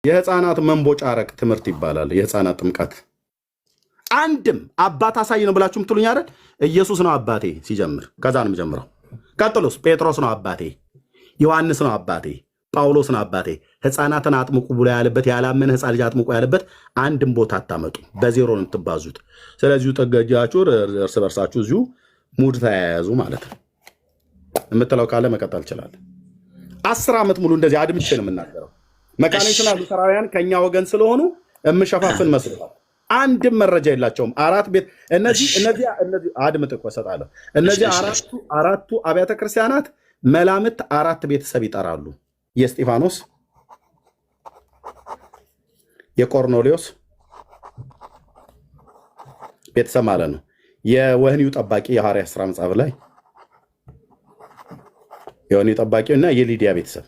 የህፃናት መንቦጫረቅ ትምህርት ይባላል። የህፃናት ጥምቀት አንድም አባት አሳይ ነው ብላችሁም ትሉኝ አይደል? ኢየሱስ ነው አባቴ ሲጀምር፣ ከዛ ነው የሚጀምረው። ቀጥሎስ ጴጥሮስ ነው አባቴ፣ ዮሐንስ ነው አባቴ፣ ጳውሎስ ነው አባቴ። ህፃናትን አጥምቁ ብሎ ያለበት ያላመነ ህፃን ልጅ አጥምቁ ያለበት አንድም ቦታ አታመጡ። በዜሮ ነው የምትባዙት። ስለዚህ ጠገጃችሁ እርስ በርሳችሁ እዚሁ ሙድ ተያያዙ ማለት ነው። የምትለው ካለ መቀጠል ይችላል። 10 ዓመት ሙሉ እንደዚህ አድምቼ ነው የምናገረው። መካኒክና ሉተራውያን ከኛ ወገን ስለሆኑ የምሸፋፍን መስሎታል። አንድም መረጃ የላቸውም። አራት ቤት እነዚህ አድምጥ እኮ እሰጣለሁ። እነዚህ አራቱ አብያተ ክርስቲያናት መላምት 4 ቤተሰብ ይጠራሉ። የእስጢፋኖስ፣ የቆርኔሌዎስ ቤተሰብ ማለት ነው። የወህኒው ጠባቂ የሐዋርያት ሥራ መጽሐፍ ላይ የወህኒው ጠባቂ እና የሊዲያ ቤተሰብ።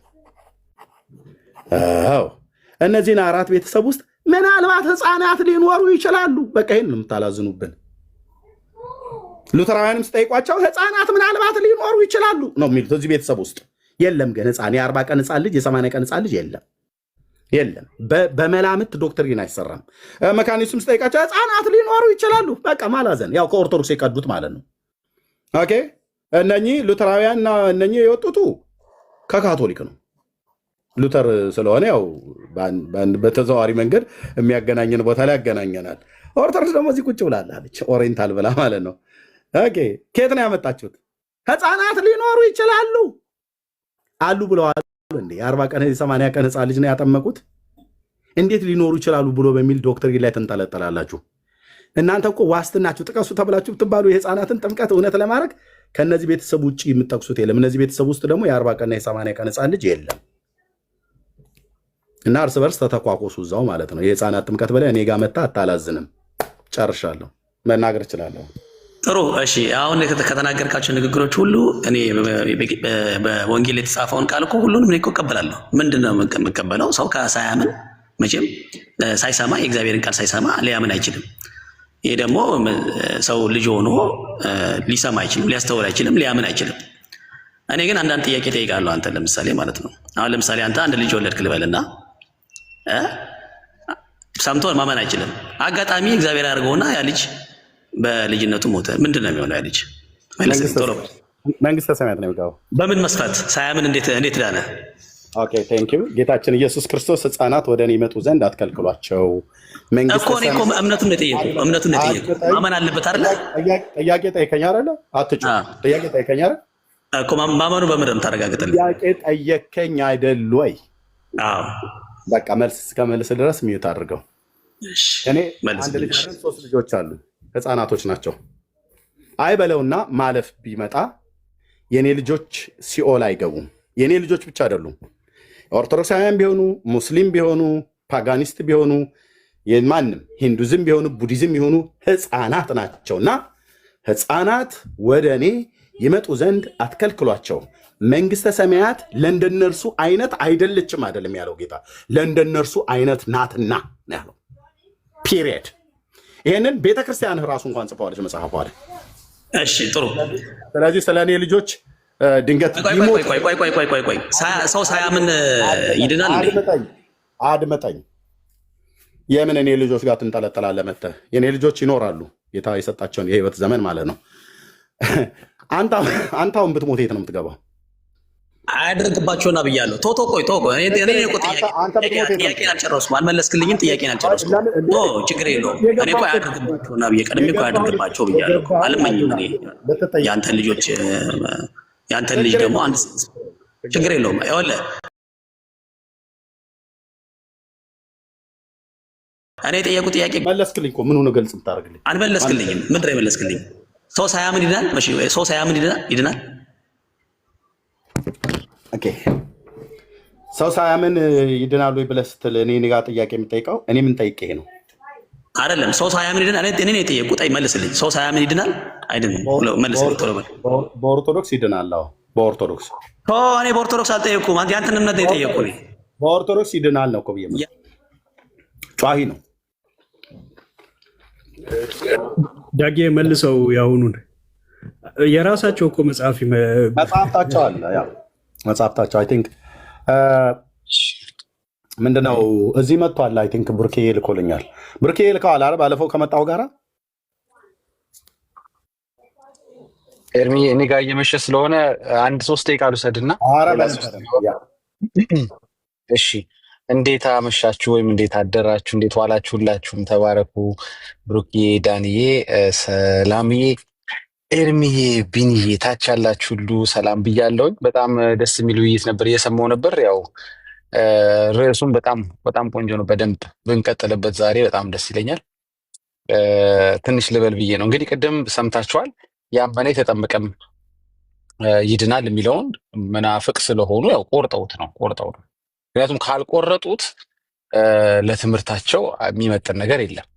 አዎ እነዚህን 4 ቤተሰብ ውስጥ ምናልባት ህፃናት ሊኖሩ ይችላሉ። በቃ ይሄን ነው የምታላዝኑብን። ሉተራውያንም ስጠይቋቸው ህፃናት ምናልባት ሊኖሩ ይችላሉ ነው የሚሉት። እዚህ ቤተሰብ ውስጥ የለም ግን ህፃን የ40 ቀን ህፃን ልጅ የ80 ቀን ህፃን ልጅ የለም። በመላምት ዶክትሪን አይሰራም። መካኒስም ስጠይቃቸው ህፃናት ሊኖሩ ይችላሉ። በቃ ማላዘን ያው ከኦርቶዶክስ የቀዱት ማለት ነው። ኦኬ እነኚህ ሉተራውያንና እነኚህ የወጡቱ ከካቶሊክ ነው። ሉተር ስለሆነ ያው በተዘዋዋሪ መንገድ የሚያገናኘን ቦታ ላይ ያገናኘናል። ኦርቶዶክስ ደግሞ እዚህ ቁጭ ብላለች፣ ኦሪየንታል ብላ ማለት ነው። ኦኬ ከየት ነው ያመጣችሁት? ህፃናት ሊኖሩ ይችላሉ አሉ ብለዋል እንዴ? የ40 ቀን የ80 ቀን ህፃን ልጅ ነው ያጠመቁት። እንዴት ሊኖሩ ይችላሉ ብሎ በሚል ዶክትሪን ላይ ተንጠለጠላላችሁ። እናንተ እኮ ዋስትናችሁ ጥቀሱ ተብላችሁ ብትባሉ የህፃናትን ጥምቀት እውነት ለማድረግ ከነዚህ ቤተሰብ ውጭ የምትጠቅሱት የለም። እነዚህ ቤተሰብ ውስጥ ደግሞ የ40 ቀንና የ80 ቀን ህፃን ልጅ የለም። እና እርስ በርስ ተተኳኮሱ እዛው ማለት ነው። የህፃናት ጥምቀት በላይ እኔ ጋር መጣ አታላዝንም። ጨርሻለሁ፣ መናገር እችላለሁ። ጥሩ እሺ። አሁን ከተናገርካቸው ንግግሮች ሁሉ እኔ በወንጌል የተጻፈውን ቃል እኮ ሁሉንም እኔ እኮ እቀበላለሁ። ምንድነው የምቀበለው? ሰው ሳያምን መቼም ሳይሰማ የእግዚአብሔርን ቃል ሳይሰማ ሊያምን አይችልም። ይሄ ደግሞ ሰው ልጅ ሆኖ ሊሰማ አይችልም፣ ሊያስተውል አይችልም፣ ሊያምን አይችልም። እኔ ግን አንዳንድ ጥያቄ ጠይቃለሁ። አንተ ለምሳሌ ማለት ነው አሁን ለምሳሌ አንተ አንድ ልጅ ወለድክ ልበልና ሰምቶ ማመን አይችልም። አጋጣሚ እግዚአብሔር ያደርገውና ያ ልጅ በልጅነቱ ሞተ። ምንድን ነው የሚሆነው? ያ ልጅ መንግስተ ሰማያት ነው የሚገባው። በምን መስፈርት? ሳያምን እንዴት ዳነ? ኦኬ ቴንክ ዩ። ጌታችን ኢየሱስ ክርስቶስ ህፃናት ወደ እኔ ይመጡ ዘንድ አትከልክሏቸው። እምነቱን ነው የጠየቁ። ማመን አለበት አይደለ? ጥያቄ ጠይቀኝ አይደለ? አትጩ። ጥያቄ ጠይቀኝ አይደለ? ማመኑ በምንም ታረጋግጥልኝ። ጥያቄ ጠየከኝ አይደል ወይ? አዎ በቃ መልስ እስከመልስ ድረስ ሚዩት አድርገው። እኔ አንድ ልጅ 3 ልጆች አሉ፣ ህፃናቶች ናቸው። አይበለውና ማለፍ ቢመጣ የኔ ልጆች ሲኦል አይገቡም። የኔ ልጆች ብቻ አይደሉም። ኦርቶዶክሳውያን ቢሆኑ፣ ሙስሊም ቢሆኑ፣ ፓጋኒስት ቢሆኑ፣ ማንም ሂንዱዝም ቢሆኑ፣ ቡዲዝም ቢሆኑ ህፃናት ናቸውና ህፃናት ወደ እኔ ይመጡ ዘንድ አትከልክሏቸው። መንግስተ ሰማያት ለእንደነርሱ አይነት አይደለችም አይደለም ያለው ጌታ፣ ለእንደነርሱ አይነት ናትና ነው ያለው። ፒሪየድ። ይሄንን ቤተክርስቲያን ራሱ እንኳን ጽፈዋለች መጽሐፏ ላይ። እሺ ጥሩ። ስለዚህ ስለ እኔ ልጆች ድንገት ቆይ ሰው ሳያምን ይድናል እንዴ? አድመጠኝ። የምን እኔ ልጆች ጋር ትንጠለጠላለህ? መተህ የኔ ልጆች ይኖራሉ፣ ጌታ የሰጣቸውን የህይወት ዘመን ማለት ነው። አንተ አሁን ብትሞት የት ነው የምትገባው? አያደርግባቸውና ብያለሁ። ቆይ ጥያቄን አልጨረስኩም፣ አልመለስክልኝም። ጥያቄን አልጨረስኩም። ችግር የለውም። እኔ እኮ አያደርግባቸውና ብዬ ቀድሜ እኮ አያደርግባቸው ብያለሁ። አልመኝም። እኔ የአንተን ልጅ ደግሞ አንድ ችግር የለውም። ይኸውልህ እኔ የጠየቁ ጥያቄ መለስክልኝ እኮ ምኑን ግልጽ የምታደርግልኝ? አልመለስክልኝም። ምንድን ነው የመለስክልኝ? ሰው ሳያምን ይድናል? ሰው ሳያምን ይድናል? ኦኬ ሰው ሳያምን ይድናሉ ብለህ ስትል እኔ ጋር ጥያቄ የምጠይቀው እኔ ምን ጠይቄ ነው? አይደለም ሰው ሳያምን ይድናል። እኔ ነው የጠየቁት። መልስልኝ። ሰው ሳያምን ይድናል አይደለም? መልስልኝ ቶሎ በል። በኦርቶዶክስ ይድናል። አዎ በኦርቶዶክስ። እኔ በኦርቶዶክስ አልጠየኩም። አንተ ያንተን እምነት ነው የጠየቁት። በኦርቶዶክስ ይድናል ነው እኮ ብዬ ጫሂ ነው ዳጌ መልሰው ያሁኑን የራሳቸው እኮ መጽሐፍታቸው አለ። ያ መጽሐፍታቸው አይ ቲንክ ምንድነው እዚህ መጥቷል። አይ ቲንክ ብሩኬ ልኮልኛል። ብሩኬ ልከዋል አይደል? ባለፈው ከመጣው ጋራ ኤርሚ እኔ ጋር እየመሸ ስለሆነ አንድ 3 ደቂቃ ልውሰድና እሺ። እንዴት አመሻችሁ ወይም እንዴት አደራችሁ፣ እንዴት ዋላችሁ? ሁላችሁም ተባረኩ። ብሩኬ፣ ዳንዬ፣ ሰላምዬ፣ ኤርሚዬ፣ ቢንዬ ታች ያላችሁ ሁሉ ሰላም ብያለሁኝ። በጣም ደስ የሚል ውይይት ነበር፣ እየሰማው ነበር። ያው ርዕሱም በጣም በጣም ቆንጆ ነው። በደንብ ብንቀጥልበት ዛሬ በጣም ደስ ይለኛል። ትንሽ ልበል ብዬ ነው እንግዲህ። ቅድም ሰምታችኋል። ያመነ የተጠመቀም ይድናል የሚለውን መናፍቅ ስለሆኑ ያው ቆርጠው ነው። ምክንያቱም ካልቆረጡት ለትምህርታቸው የሚመጥን ነገር የለም፣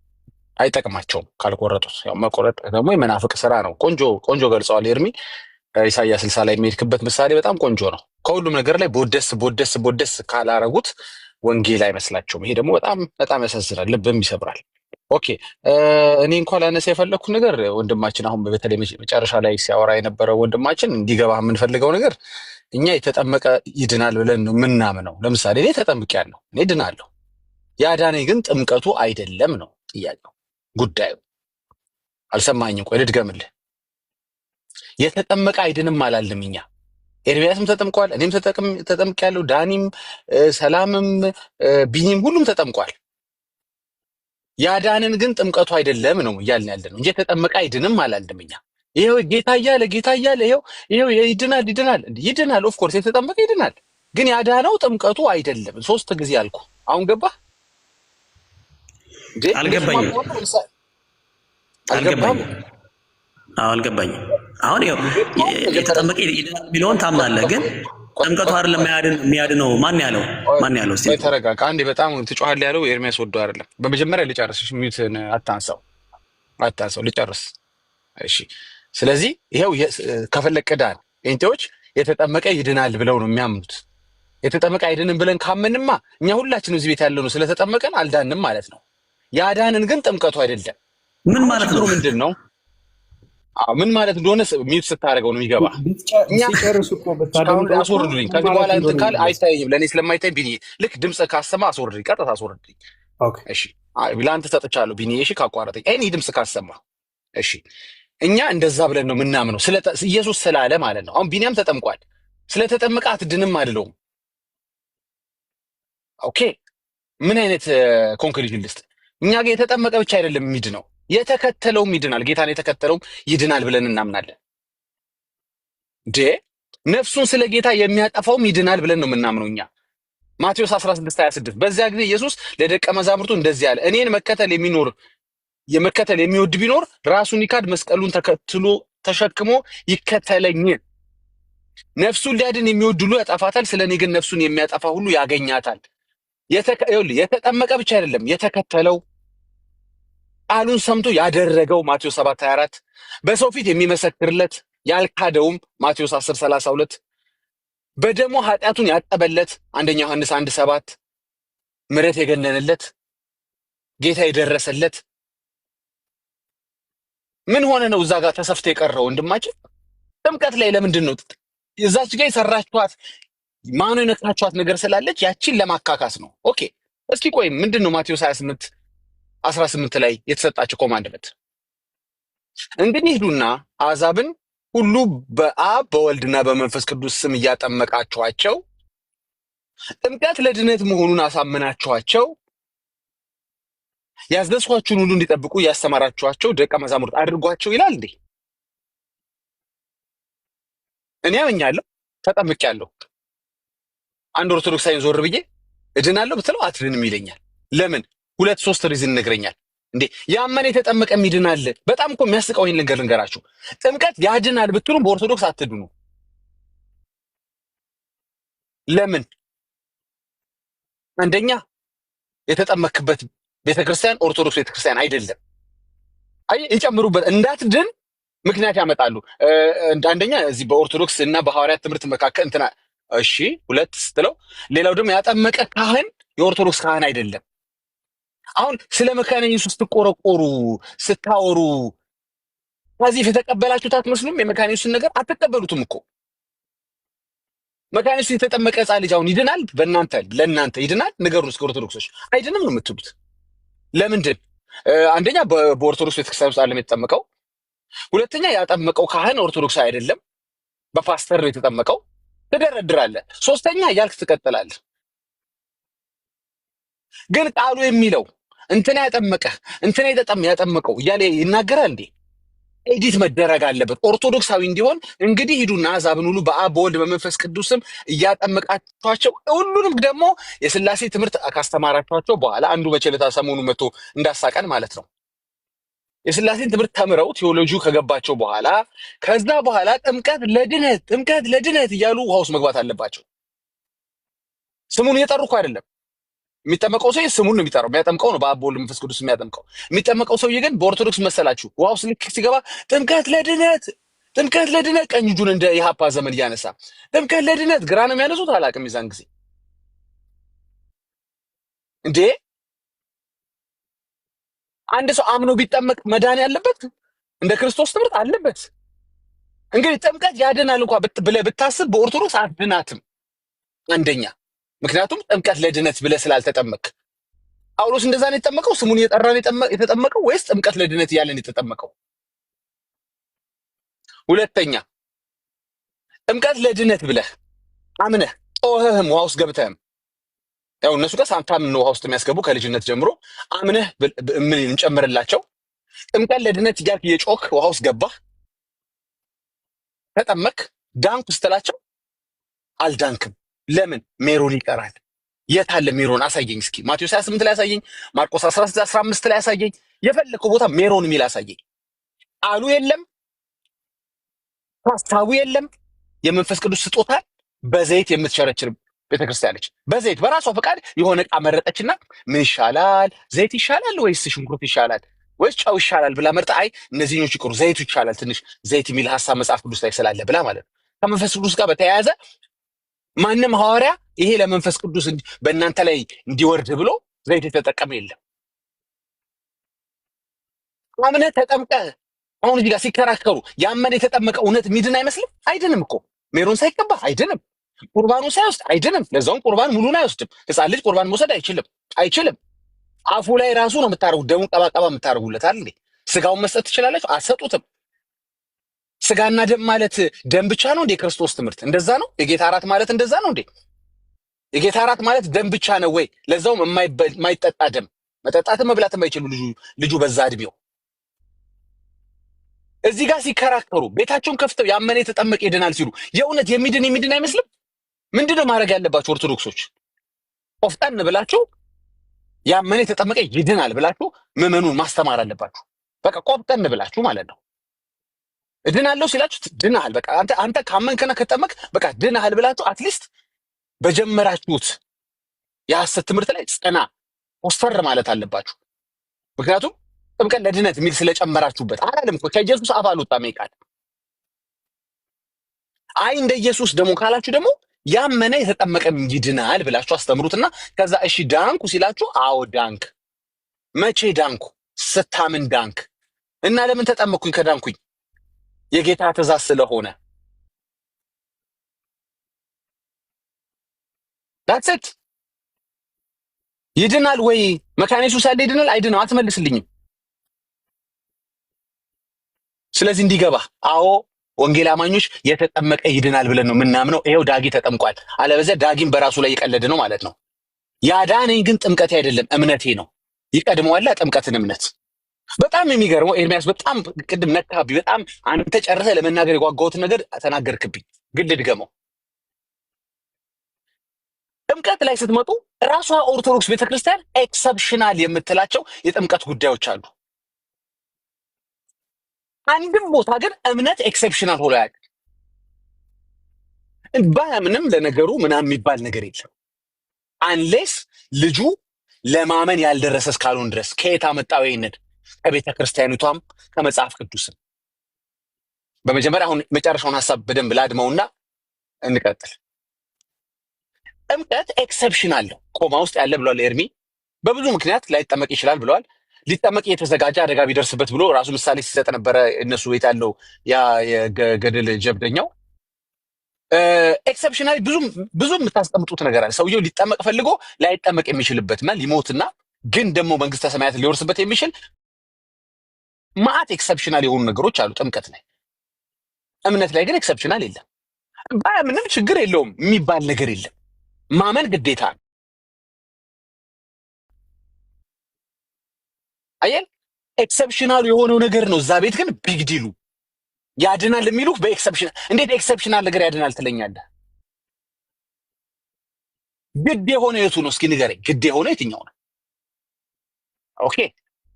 አይጠቅማቸውም ካልቆረጡት። ያው መቆረጥ ደግሞ የመናፍቅ ስራ ነው። ቆንጆ ገልጸዋል ኤርሚ። ኢሳይያስ 60 ላይ የሚሄድክበት ምሳሌ በጣም ቆንጆ ነው። ከሁሉም ነገር ላይ ቦደስ ካላረጉት ወንጌል አይመስላቸውም። ይሄ ደግሞ በጣም ያሳዝናል፣ ልብም ይሰብራል። ኦኬ እኔ እንኳን ላነሳ የፈለግኩት ነገር ወንድማችን አሁን በተለይ መጨረሻ ላይ ሲያወራ የነበረው ወንድማችን እንዲገባ የምንፈልገው ነገር እኛ የተጠመቀ ይድናል ብለን ነው ምናምነው። ለምሳሌ እኔ ተጠምቄያለሁ፣ እኔ ድናለሁ። ያዳነኝ ግን ጥምቀቱ አይደለም ነው ጥያቄው፣ ጉዳዩ። አልሰማኝም። ቆይ ልድገምልህ። የተጠመቀ አይድንም አላልንም እኛ። ኤርሚያስም ተጠምቋል፣ እኔም ተጠምቄያለሁ፣ ዳኒም፣ ሰላምም፣ ቢኒም ሁሉም ተጠምቋል። ያዳንን ግን ጥምቀቱ አይደለም ነው እያልን ያለ ነው እንጂ የተጠመቀ አይድንም አላልንም እኛ። ይሄው ጌታ እያለ ይሄው ይድናል። ኦፍ ኮርስ የተጠመቀ ይድናል፣ ግን ያዳነው ጥምቀቱ አይደለም። 3 ጊዜ አልኩ። አሁን ገባህ? አልገባኝም። አሁን የተጠመቀ ይድናል የሚለውን ታምናለህ፣ ግን ጥምቀቱ አይደለም የሚያድነው። ማን ያለው? ተረጋጋ አንዴ። በጣም ትጮሃል ያለው ኤርሚያስ ወዶ አይደለም። በመጀመሪያ ልጨርስ። ሚዩትን አታንሳው፣ ልጨርስ። እሺ። ስለዚህ ይሄው ከፈለክ ዳን ጴንጤዎች የተጠመቀ ይድናል ብለው ነው የሚያምኑት። የተጠመቀ አይድንም ብለን ካመንማ እኛ ሁላችንም እዚህ ቤት ያለነው ስለተጠመቀን አልዳንም ማለት ነው። ያዳንን ግን ጥምቀቱ አይደለም። ምን ማለት ነው? ምንድን ነው? ምን ማለት እንደሆነ ሚዩት ስታደርገው ነው የሚገባ። አስወርዱልኝ። ከዚህ በኋላ እንትን ካል አይታየኝም፣ ለእኔ ስለማይታይ ቢኒ ልክ ድምፅ ካሰማ አስወርድልኝ፣ ቀጥታ አስወርድልኝ። እሺ ለአንተ ሰጥቻለሁ ቢኒ። እሺ ካቋረጠኝ ይህ ድምፅ ካሰማ እሺ። እኛ እንደዛ ብለን ነው ምናምነው፣ ኢየሱስ ስላለ ማለት ነው። አሁን ቢኒያም ተጠምቋል፣ ስለተጠመቀ አትድንም አይደለውም። ኦኬ ምን አይነት ኮንክሉዥን ልስጥ? እኛ ጋር የተጠመቀ ብቻ አይደለም የሚድነው፣ የተከተለውም ይድናል። ጌታን የተከተለውም ይድናል ብለን እናምናለን። ነፍሱን ስለ ጌታ የሚያጠፋውም ይድናል ብለን ነው የምናምነው እኛ። ማቴዎስ 16:26 በዚያ ጊዜ ኢየሱስ ለደቀ መዛሙርቱ እንደዚህ አለ፣ እኔን መከተል የሚወድ ቢኖር ራሱን ይካድ፣ መስቀሉን ተሸክሞ ይከተለኝ። ነፍሱን ሊያድን የሚወድ ሁሉ ያጠፋታል፣ ስለ እኔ ግን ነፍሱን የሚያጠፋ ሁሉ ያገኛታል። የተጠመቀ ብቻ አይደለም የተከተለው፣ ቃሉን ሰምቶ ያደረገው ማቴዎስ 7:24፣ በሰው ፊት የሚመሰክርለት ያልካደውም ማቴዎስ 10:32፣ በደሙ ኃጢአቱን ያጠበለት 1 ዮሐንስ 1:7፣ ምሕረት የገነነለት ጌታ የደረሰለት። ምን ሆነ ነው እዛ ጋር ተሰፍቶ የቀረው ወንድማችን? ጥምቀት ላይ ለምንድን ነው እዛች ጋር የሰራችኋት ማኑ የነካችኋት ነገር ስላለች ያቺን ለማካካስ ነው። ኦኬ እስኪ ቆይ ምንድን ነው ማቴዎስ 28:18 ላይ የተሰጣቸው ኮማንድመንት? እንግዲህ ሂዱና አሕዛብን ሁሉ በአብ በወልድና በመንፈስ ቅዱስ ስም እያጠመቃችኋቸው ጥምቀት ለድነት መሆኑን አሳምናችኋቸው ያዘዝኋችሁን ሁሉ እንዲጠብቁ ያስተማራችኋቸው ደቀ መዛሙርት አድርጓቸው ይላል እንዴ? እኔ አመኛለሁ፣ ተጠምቄያለሁ። አንድ ኦርቶዶክሳዊን ዞር ብዬ እድናለሁ ብትለው አትድንም ይለኛል። ለምን? 2-3 ሪዝን ይነግረኛል። እንዴ ያመነ የተጠመቀም ይድናል። በጣም እኮ የሚያስቀው ይሄን ነገር ልንገራችሁ። ጥምቀት ያድናል ብትሉም በኦርቶዶክስ አትድኑ። ለምን? አንደኛ የተጠመክበት ቤተክርስቲያን ኦርቶዶክስ ቤተክርስቲያን አይደለም። አይ ይጨምሩበት እንዳትድን ምክንያት ያመጣሉ። አንደኛ እዚህ በኦርቶዶክስ እና በሐዋርያት ትምህርት መካከል እንትና እሺ 2 ስትለው፣ ሌላው ደግሞ ያጠመቀ ካህን የኦርቶዶክስ ካህን አይደለም። አሁን ስለ መካነ ኢየሱስ ስትቆረቆሩ ስታወሩ ከዚህ የተቀበላችሁት አትመስሉም? የመካነ ኢየሱስን ነገር አትቀበሉትም እኮ መካኒስቱ የተጠመቀ ሕፃን ልጅ አሁን ይድናል? ለእናንተ ይድናል? ንገሩን እስከ ኦርቶዶክሶች። አይድንም ነው የምትሉት። ለምንድን? አንደኛ በኦርቶዶክስ ቤተክርስቲያን ውስጥ አለም የተጠመቀው። ሁለተኛ ያጠመቀው ካህን ኦርቶዶክስ አይደለም፣ በፓስተር ነው የተጠመቀው። ትደረድራለህ። ሶስተኛ ያልክ ትቀጥላለህ። ግን ቃሉ የሚለው እንትና ያጠመቀው እያለ ይናገራል እንዴ? ኤዲት መደረግ አለበት ኦርቶዶክሳዊ እንዲሆን። እንግዲህ ሂዱና አሕዛብን ሁሉ በአብ በወልድ በመንፈስ ቅዱስም እያጠመቃችኋቸው፣ ሁሉንም ደግሞ የሥላሴ ትምህርት ካስተማራችኋቸው በኋላ አንዱ መቸለታ ሰሞኑ መጥቶ እንዳሳቀን ማለት ነው የሥላሴን ትምህርት ተምረው ቴዎሎጂው ከገባቸው በኋላ ከዛ በኋላ ጥምቀት ለድነት እያሉ ውሃ ውስጥ መግባት አለባቸው። ስሙን እየጠሩ እኮ አይደለም የሚጠመቀው ሰው ስሙን ነው የሚጠራው። የሚያጠምቀው ነው በአብ በወልድ መንፈስ ቅዱስ የሚያጠምቀው። የሚጠመቀው ሰውዬ ግን በኦርቶዶክስ መሰላችሁ ውሃ ውስጥ ልክ ሲገባ ጥምቀት ለድነት ቀኝ እጁን እንደ የሀፓ ዘመን እያነሳ ጥምቀት ለድነት ግራ ነው የሚያነሱት። አላውቅም የዛን ጊዜ እንዴ አንድ ሰው አምኖ ቢጠመቅ መዳን ያለበት እንደ ክርስቶስ ትምህርት አለበት። እንግዲህ ጥምቀት ያድናል እንኳን ብለህ ብታስብ በኦርቶዶክስ አድናትም። አንደኛ ምክንያቱም ጥምቀት ለድነት ብለህ ስላልተጠመቅ። ጳውሎስ እንደዛ ነው የተጠመቀው? ስሙን እየጠራ ነው የተጠመቀው ወይስ ጥምቀት ለድነት እያለን የተጠመቀው? ሁለተኛ ጥምቀት ለድነት ብለህ አምነህ ጮኸህም ውሃ ውስጥ ገብተህም ያው እነሱ ጋር ሳምታምን ነው ውሃ ውስጥ የሚያስገቡ ከልጅነት ጀምሮ አምነህ ምን እንጨምርላቸው ጥምቀት ለድነት እያልክ እየጮክ ውሃ ውስጥ ገባህ፣ ተጠመክ፣ ዳንኩ ስትላቸው አልዳንክም። ለምን? ሜሮን ይቀራል። የት አለ ሜሮን? አሳየኝ እስኪ። ማቴዎስ 28 ላይ አሳየኝ፣ ማርቆስ 16:15 ላይ አሳየኝ። የፈለከው ቦታ ሜሮን የሚል አሳየኝ። ቃሉ የለም፣ ሐሳቡ የለም። የመንፈስ ቅዱስ ስጦታ በዘይት የምትሸረችር ቤተክርስቲያን ነች። በዘይት በራሷ ፈቃድ የሆነ ዕቃ መረጠችና ምን ይሻላል? ዘይት ይሻላል ወይስ ሽንኩርት ይሻላል ወይስ ጨው ይሻላል ብላ መርጣ፣ አይ እነዚህኞቹ ይቅሩ ዘይቱ ይሻላል ትንሽ ዘይት የሚል ሐሳብ መጽሐፍ ቅዱስ ላይ ስላለ ብላ ማለት ነው። ከመንፈስ ቅዱስ ጋር በተያያዘ ማንም ሐዋርያ ይሄ ለመንፈስ ቅዱስ በእናንተ ላይ እንዲወርድ ብሎ ዘይት የተጠቀመ የለም። አምነህ ተጠምቀህ አሁን እዚህ ጋር ሲከራከሩ ያመነ የተጠመቀ እውነት ሚድን አይመስልም? አይድንም እኮ ሜሮን ሳይቀባ አይድንም። ቁርባኑ ሳይወስድ አይድንም። ለዛውም ቁርባን ሙሉን አይወስድም። ሕፃን ልጅ ቁርባን መውሰድ አይችልም። አፉ ላይ ራሱ ነው የምታደርጉት። ደሙን ቀባቀባ የምታደርጉለት አይደል? ስጋውን መስጠት ትችላላችሁ? አትሰጡትም። ስጋና ደም ማለት ደም ብቻ ነው እንዴ? ክርስቶስ ትምህርት እንደዛ ነው? የጌታ እራት ማለት እንደዛ ነው እንዴ? የጌታ እራት ማለት ደም ብቻ ነው ወይ? ለዛውም የማይጠጣ ደም፣ መጠጣትም መብላትም አይችሉ ልጁ በዛ እድሜው። እዚህ ጋር ሲከራከሩ ቤታቸውን ከፍተው ያመነ የተጠመቀ ይድናል ሲሉ የእውነት የሚድን አይመስልም? ምንድነው ማድረግ ያለባችሁ ኦርቶዶክሶች? ቆፍጠን ብላችሁ ያመነ የተጠመቀ ይድናል ብላችሁ ምዕመኑን ማስተማር አለባችሁ። በቃ ቆፍጠን ብላችሁ ማለት ነው። እድናለሁ ሲላችሁ ድናሃል፣ በቃ አንተ ካመንከና ከጠመቅ በቃ ድናሃል ብላችሁ አትሊስት በጀመራችሁት የሐሰት ትምህርት ላይ ጸና ኮስተር ማለት አለባችሁ። ምክንያቱም ጥምቀት ለድነት የሚል ስለጨመራችሁበት አላለም እኮ ከኢየሱስ አፍ አልወጣም ቃል። አይ እንደ ኢየሱስ ደግሞ ካላችሁ ደግሞ ያመነ የተጠመቀም ይድናል ብላችሁ አስተምሩትና ከዛ እሺ ዳንኩ ሲላችሁ አዎ ዳንክ። መቼ ዳንኩ? ስታምን ዳንክ። እና ለምን ተጠመቅኩኝ? ከዳንኩኝ የጌታ ትእዛዝ ስለሆነ that's it። ይድናል ወይ? መካኒሱ ሳለ ይድናል አይድነው? አትመልስልኝም። ስለዚህ እንዲገባ አዎ ወንጌል አማኞች የተጠመቀ ይድናል ብለን ነው የምናምነው። ይሄው ዳጊ ተጠምቋል። አለበለዚያ ዳጊም በራሱ ላይ የቀለደ ነው ማለት ነው። ያዳነኝ ግን ጥምቀቴ አይደለም እምነቴ ነው። ይቀድመዋል ጥምቀትን እምነት። በጣም የሚገርመው ኤርሚያስ በጣም ቅድም ነካቢ። በጣም አንተ ጨርሰህ ለመናገር የጓጓሁትን ነገር ተናገርክብኝ፣ ግን ልድገመው። ጥምቀት ላይ ስትመጡ ራሷ ኦርቶዶክስ ቤተክርስቲያን ኤክሰፕሽናል የምትላቸው የጥምቀት ጉዳዮች አሉ። አንድም ቦታ ግን እምነት ኤክሰፕሽናል ሆኖ ያውቅ ባያምንም ለነገሩ ምናምን የሚባል ነገር የለም። አንሌስ ልጁ ለማመን ያልደረሰ እስካልሆን ድረስ። ከየት አመጣው ይሄንን? ከቤተ ክርስቲያኒቷም ከመጽሐፍ ቅዱስም። በመጀመሪያ አሁን መጨረሻውን ሐሳብ በደንብ ላድመውና እንቀጥል። ጥምቀት ኤክሰፕሽናል ነው፣ ኮማ ውስጥ ያለ ብለዋል ኤርሚ። በብዙ ምክንያት ላይጠመቅ ይችላል ብለዋል። ሊጠመቅ እየተዘጋጀ አደጋ ቢደርስበት ብሎ ራሱ ምሳሌ ሲሰጥ ነበረ። እነሱ ቤት ያለው ያ የገድል ጀብደኛው ኤክሰፕሽናሊ ብዙ የምታስቀምጡት ነገር አለ። ሰውየው ሊጠመቅ ፈልጎ ላይጠመቅ የሚችልበትና ሊሞትና ግን ደግሞ መንግስተ ሰማያትን ሊወርስበት የሚችል ማአት ኤክሰፕሽናል የሆኑ ነገሮች አሉ ጥምቀት ላይ። እምነት ላይ ግን ኤክሰፕሽናል የለም። ምንም ችግር የለውም የሚባል ነገር የለም። ማመን ግዴታ ነው። አየን፣ ኤክሰፕሽናል የሆነው ነገር ነው። እዛ ቤት ግን ቢግ ዲሉ ያድናል የሚሉ በኤክሰፕሽናል። እንዴት ኤክሰፕሽናል ነገር ያድናል ትለኛለህ? ግድ የሆነ የቱ ነው? እስኪ ንገረኝ። ግድ የሆነ የትኛው ነው? ኦኬ፣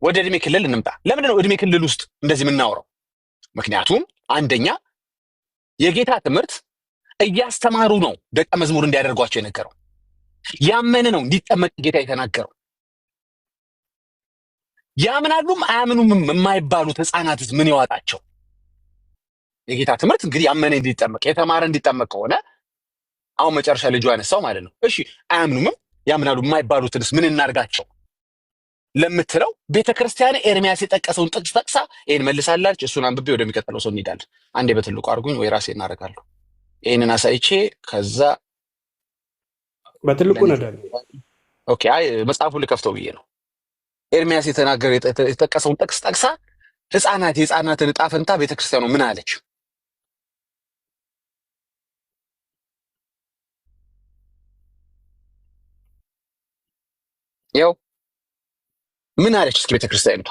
ወደ እድሜ ክልል እንምጣ። ለምንድን ነው እድሜ ክልል ውስጥ እንደዚህ የምናወራው? ምክንያቱም አንደኛ የጌታ ትምህርት እያስተማሩ ነው ደቀ መዝሙር እንዲያደርጓቸው የነገረው። ያመነ ነው እንዲጠመቅ ጌታ የተናገረው። ያምናሉም አያምኑም የማይባሉት ህፃናትስ ምን ይዋጣቸው? የጌታ ትምህርት እንግዲህ ያመነ እንዲጠመቅ የተማረ እንዲጠመቅ ከሆነ አሁን መጨረሻ ልጁ ያነሳው ማለት ነው። እሺ አያምኑምም ያምናሉ የማይባሉትንስ ምን እናርጋቸው ለምትለው ቤተክርስቲያን ኤርሚያስ የጠቀሰውን ጥቅስ ጠቅሳ ይሄን መልሳላች። እሱን አንብቤ ወደሚቀጥለው ሰው እንሄዳለን። አንዴ በትልቁ አድርጉኝ ወይ ራሴ እናደርጋለሁ። ይሄንን አሳይቼ ከዛ በትልቁ ነዳል። ኦኬ፣ አይ መጽሐፉን ልከፍተው ብዬ ነው። ኤርሚያስ የተናገረ የጠቀሰውን ጥቅስ ጠቅሳ የህፃናትን ዕጣ ፈንታ ቤተክርስቲያኑ ምን አለች? ያው ምን አለች እስኪ ቤተክርስቲያኑ?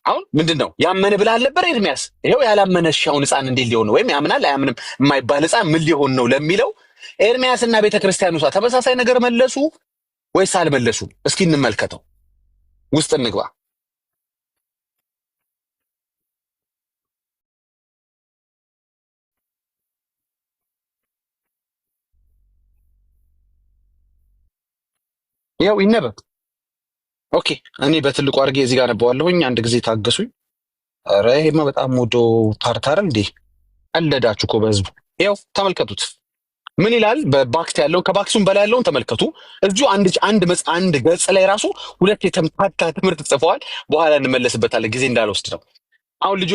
አሁን ምንድነው ያመነ ብላ አልነበረ ኤርሚያስ? ይሄው ያላመነ ሻውን ህፃን እንዴት ሊሆን ነው? ወይም ያምናል አያምንም የማይባል ህፃን ምን ሊሆን ነው ለሚለው ኤርሚያስና ቤተክርስቲያኑ ተመሳሳይ ነገር መለሱ ወይስ አልመለሱም? እስኪ እንመልከተው፣ ውስጥ እንግባ። ያው ይነበብ። ኦኬ፣ እኔ በትልቁ አድርጌ እዚህ ጋር ነበዋለሁኝ። አንድ ጊዜ ታገሱኝ። ኧረ ይሄማ በጣም ወዶ ታርታር እንዴ! ቀለዳችሁ እኮ በህዝቡ። ያው ተመልከቱት ምን ይላል። በባክት ያለውን ከባክሱም በላይ ያለውን ተመልከቱ። እዚሁ አንድ ገጽ ላይ ራሱ ሁለት የተምታታ ትምህርት ጽፈዋል። በኋላ እንመለስበታለን፣ ጊዜ እንዳልወስድ ነው። አሁን ልጁ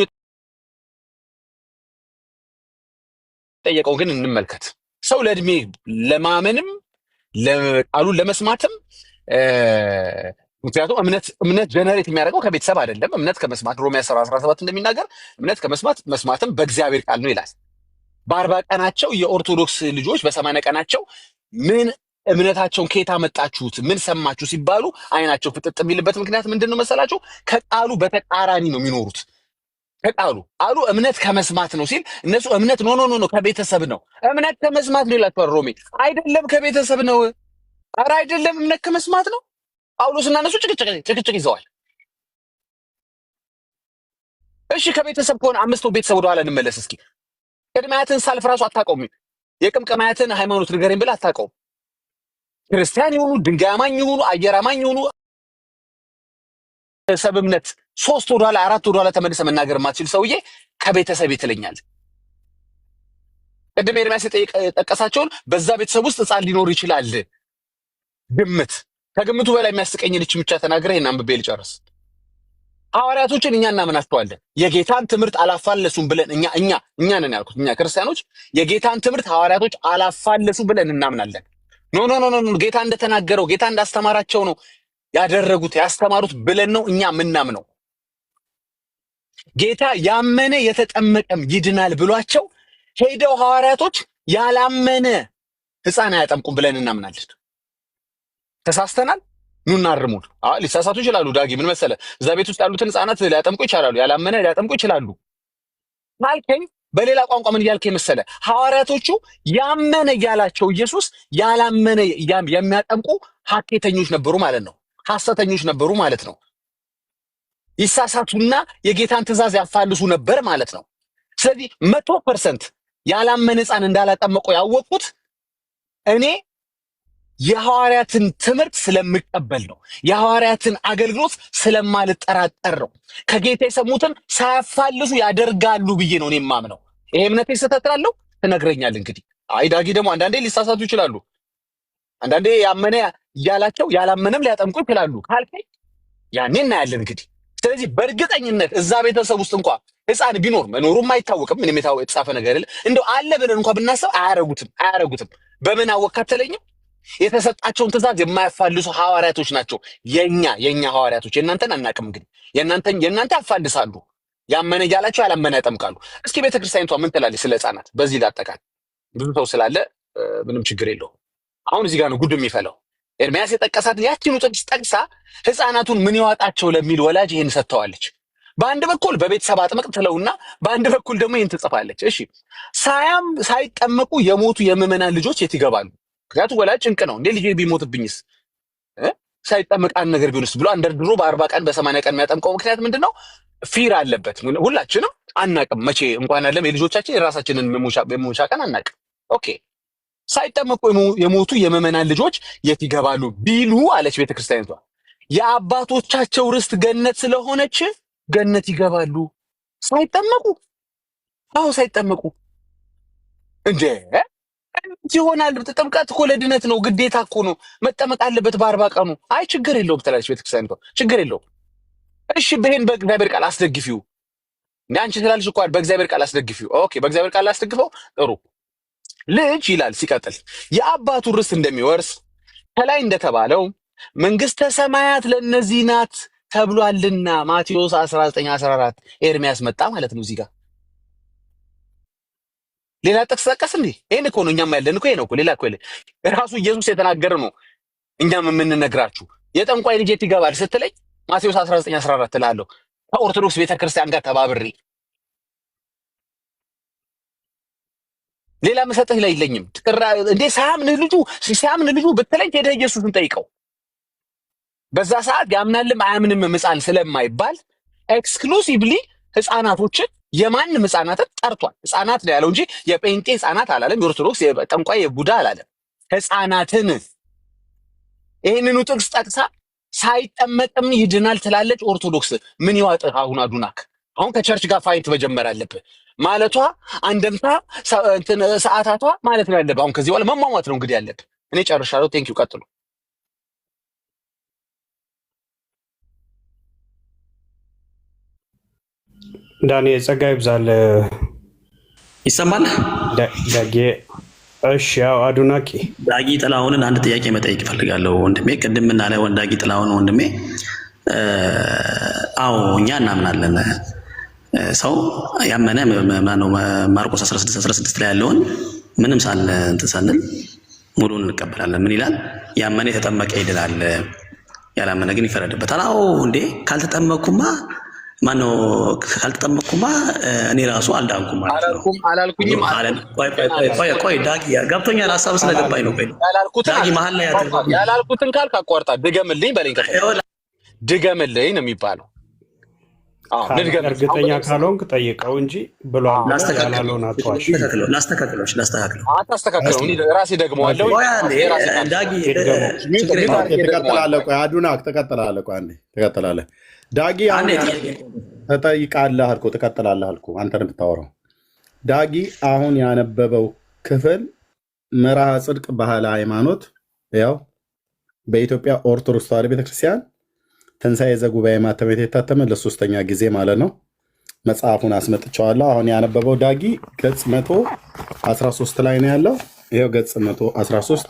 ጠየቀው ግን እንመልከት። ሰው ለእድሜ ለማመንም ቃሉን ለመስማትም ምክንያቱም እምነት ጀነሬት የሚያደርገው ከቤተሰብ አይደለም። እምነት ከመስማት ሮሜ 10:17 እንደሚናገር እምነት ከመስማት መስማትም በእግዚአብሔር ቃል ነው ይላል። በ40 ቀናቸው የኦርቶዶክስ ልጆች በ80 ቀናቸው ምን እምነታቸውን ከየት አመጣችሁት ምን ሰማችሁ ሲባሉ አይናቸው ፍጥጥ የሚልበት ምክንያት ምንድን ነው መሰላችሁ? ከቃሉ በተቃራኒ ነው የሚኖሩት። ከቃሉ አሉ እምነት ከመስማት ነው ሲል እነሱ እምነት ኖ ከቤተሰብ ነው። እምነት ከመስማት ነው ይላቸዋል ሮሜ። አይደለም ከቤተሰብ ነው። ኧረ አይደለም እምነት ከመስማት ነው። ጳውሎስና እነሱ ጭቅጭቅ ይዘዋል። እሺ ከቤተሰብ ከሆነ 5 ቤተሰብ ወደኋላ እንመለስ እስኪ። ቅድመ አያትን ሳልፍ ራሱ አታውቀውም። የቅምቅም አያትን ሃይማኖት ንገረኝ ብለህ አታውቀውም። ክርስቲያን ይሁኑ ድንጋይ አማኝ ይሁኑ አየር አማኝ ይሁኑ ሰብ እምነት 3 ወደኋላ 4 ወደኋላ ተመልሰ መናገር የማትችል ሰውዬ ከቤተሰብ ትለኛለህ። ቅድም ኤርሚያስ የጠቀሳቸውን በዛ ቤተሰብ ውስጥ ህፃን ሊኖር ይችላል። ግምት ከግምቱ በላይ የሚያስቀኝ ልጅ ብቻ ተናግረህ ይሄን አንብቤ ልጨርስ። ሐዋርያቶችን እኛ እናምናቸዋለን። የጌታን ትምህርት አላፋለሱም ብለን እኛ ነን ያልኩት። እኛ ክርስቲያኖች የጌታን ትምህርት ሐዋርያቶች አላፋለሱም ብለን እናምናለን። ኖ ጌታ እንደተናገረው ጌታ እንዳስተማራቸው ነው ያደረጉት ያስተማሩት ብለን ነው እኛ ምናምነው። ጌታ ያመነ የተጠመቀም ይድናል ብሏቸው ሄደው ሐዋርያቶች ያላመነ ህፃን አያጠምቁም ብለን እናምናለን። ተሳስተናል። ኑና አርሙን። ሊሳሳቱ ይችላሉ። ዳጊ ምን መሰለ እዛ ቤት ውስጥ ያሉትን ህፃናት ሊያጠምቁ ይችላሉ። ያላመነ ሊያጠምቁ ይችላሉ ካልከኝ በሌላ ቋንቋ ምን እያልከኝ መሰለ? ሐዋርያቶቹ ያመነ እያላቸው ኢየሱስ ያላመነ የሚያጠምቁ ሐኬተኞች ነበሩ ማለት ነው። ሐሰተኞች ነበሩ ማለት ነው። ይሳሳቱና የጌታን ትእዛዝ ያፋልሱ ነበር ማለት ነው። ስለዚህ 100% ያላመነ ህፃን እንዳላጠመቁ ያወቁት እኔ የሐዋርያትን ትምህርት ስለምቀበል ነው። የሐዋርያትን አገልግሎት ስለማልጠራጠር ነው። ከጌታ የሰሙትን ሳያፋልሱ ያደርጋሉ ብዬ ነው እኔ የማምነው። ይሄ እምነቴ ስህተት እላለሁ ትነግረኛል። እንግዲህ አይ ዳጊ ደግሞ አንዳንዴ ሊሳሳቱ ይችላሉ። አንዳንዴ ያመነ እያላቸው ያላመነም ሊያጠምቁ ይችላሉ ካልከኝ ያኔ እናያለን እንግዲህ። ስለዚህ በእርግጠኝነት እዛ ቤተሰብ ውስጥ እንኳን ህፃን ቢኖር መኖሩም አይታወቅም። ምንም የተጻፈ ነገር የለ። እንደው አለ ብለን እንኳን ብናስብ አያረጉትም። በምን አወካተለኝም? የተሰጣቸውን ትእዛዝ የማያፋልሱ ሐዋርያቶች ናቸው። የኛ ሐዋርያቶች። የእናንተን አናቅም። እንግዲህ የእናንተ ያፋልሳሉ። ያመነ እያላቸው ያላመነ ያጠምቃሉ። እስኪ ቤተክርስቲያኒቷ ምን ትላለች ስለ ህፃናት? በዚህ ላጠቃል፣ ብዙ ሰው ስላለ ምንም ችግር የለውም። አሁን እዚህ ጋር ነው ጉድ የሚፈለው። ኤርሚያስ የጠቀሳትን ያቺኑ ጥቅስ ጠቅሳ ህፃናቱን ምን ይዋጣቸው ለሚል ወላጅ ይህን ሰጥተዋለች። በአንድ በኩል በቤተሰብ አጥምቅ ትለውና በአንድ በኩል ደግሞ ይህን ትጽፋለች። እሺ ሳይጠመቁ የሞቱ የምዕመናን ልጆች የት ይገባሉ? ምክንያቱም ወላጅ ጭንቅ ነው። እንዴ ልጄ ቢሞትብኝስ ሳይጠመቅ አንድ ነገር ቢሆንስ ብሎ አንደርድሮ በ40 ቀን በ80 ቀን የሚያጠምቀው ምክንያት ምንድን ነው? ፊር አለበት። ሁላችንም አናቅም። መቼ እንኳን ያለም የልጆቻችን የራሳችንን መሞሻ ቀን አናቅም። ኦኬ ሳይጠመቁ የሞቱ የምዕመናን ልጆች የት ይገባሉ ቢሉ አለች ቤተክርስቲያኒቷ፣ የአባቶቻቸው ርስት ገነት ስለሆነች ገነት ይገባሉ። ሳይጠመቁ ሳይጠመቁ እንዴ ይሆናል። ጥምቀት እኮ ለድነት ነው፣ ግዴታ እኮ ነው፣ መጠመቅ አለበት በ40 ቀኑ። አይ ችግር የለውም ትላለች ቤተክርስቲያኒቷ። ችግር የለውም። እሺ ይሄን በእግዚአብሔር ቃል አስደግፊው። አንቺ ትላለች እኮ በእግዚአብሔር ቃል አስደግፊው። ኦኬ በእግዚአብሔር ቃል አስደግፈው። ጥሩ ልጅ ይላል ሲቀጥል የአባቱን ርስት እንደሚወርስ ከላይ እንደተባለው መንግስተ ሰማያት ለእነዚህ ናት ተብሏልና ማቴዎስ 19:14 ኤርሚያስ መጣ ማለት ነው። እዚህ ጋር ሌላ ጥቅስ ጠቀስ እንዴ? ይሄን እኮ ነው እኛም ያለን እኮ ይሄ ነው እኮ ሌላ እኮ ራሱ ኢየሱስ የተናገረ ነው እኛም የምንነግራችሁ። የጠንቋይ ልጅ የት ይገባል ስትለኝ ማቴዎስ 19:14 እላለሁ ከኦርቶዶክስ ቤተክርስቲያን ጋር ተባብሬ። ሌላ መሰጠህ ላይ የለኝም። እንዴ ሳያምን ልጁ ብትለኝ ሄደህ ኢየሱስን ጠይቀው። በዛ ሰዓት ያምናልም አያምንም ሕፃን ስለማይባል ኤክስክሉሲቭሊ ሕፃናቶችን የማንም ሕፃናትን ጠርቷል። ሕፃናት ነው ያለው እንጂ የጴንጤ ሕፃናት አላለም። የኦርቶዶክስ የጠንቋይ የቡዳ አላለም። ሕፃናትን ይህንኑ ጥቅስ ጠቅሳ ሳይጠመቅም ይድናል ትላለች ኦርቶዶክስ። ምን ይዋጥህ አሁን አዱናክ? አሁን ከቸርች ጋር ፋይት መጀመር አለብህ ማለቷ አንደምታ ሰዓታቷ ማለት ነው ያለብህ። አሁን ከዚህ በኋላ መሟሟት ነው እንግዲህ ያለብህ። እኔ ጨርሻለሁ። ቴንኪው ቀጥሉ። ዳኒ ጸጋ ይብዛል። ይሰማል ዳጌ? እሺ ያው አዱናኪ ዳጊ ጥላሁንን አንድ ጥያቄ መጠየቅ እፈልጋለሁ ወንድሜ። ቅድም ምናለ ዳጊ ጥላሁን ወንድሜ፣ አዎ እኛ እናምናለን። ሰው ያመነ ማነው ማርቆስ 16:16 ላይ ያለውን ምንም እንትን ሳንል ሙሉን እንቀበላለን። ምን ይላል? ያመነ የተጠመቀ ይድናል፣ ያላመነ ግን ይፈረድበታል። አዎ እንዴ ካልተጠመኩማ ማነው ካልተጠመቅኩማ እኔ ራሱ አልዳንኩም ማለት ነው። አላልኩኝም። ቆይ ዳጊ ገብቶኛል፣ ሀሳብ ስለገባኝ ነው። ቆይ ዳጊ መሀል ላይ ያላልኩትን ካልክ አቋርጣ ድገምልኝ በለኝ። ድገምልኝ ነው የሚባለው። እርግጠኛ ካልሆንክ ጠይቀው እንጂ ብሏል። ያላለውን አትዋሽ። ላስተካክለው። አታስተካክለው፣ ራሴ ደግመዋለሁ። ዳጊ ትቀጥላለህ። ቆይ አዱናክ ትቀጥላለህ። ቆይ አንዴ ትቀጥላለህ። ዳጊ ተጠይቃለህ አልኩህ፣ ትቀጥላለህ አልኩህ። አንተን የምታወራው ዳጊ አሁን ያነበበው ክፍል መርሐ ጽድቅ ባህለ ሃይማኖት፣ ያው በኢትዮጵያ ኦርቶዶክስ ተዋሕዶ ቤተክርስቲያን ትንሣኤ ዘጉባኤ ማተም ቤት የታተመ ለ3ኛ ጊዜ ማለት ነው። መጽሐፉን አስመጥቼዋለሁ። አሁን ያነበበው ዳጊ ገጽ 113 ላይ ነው ያለው። ይኸው ገጽ 113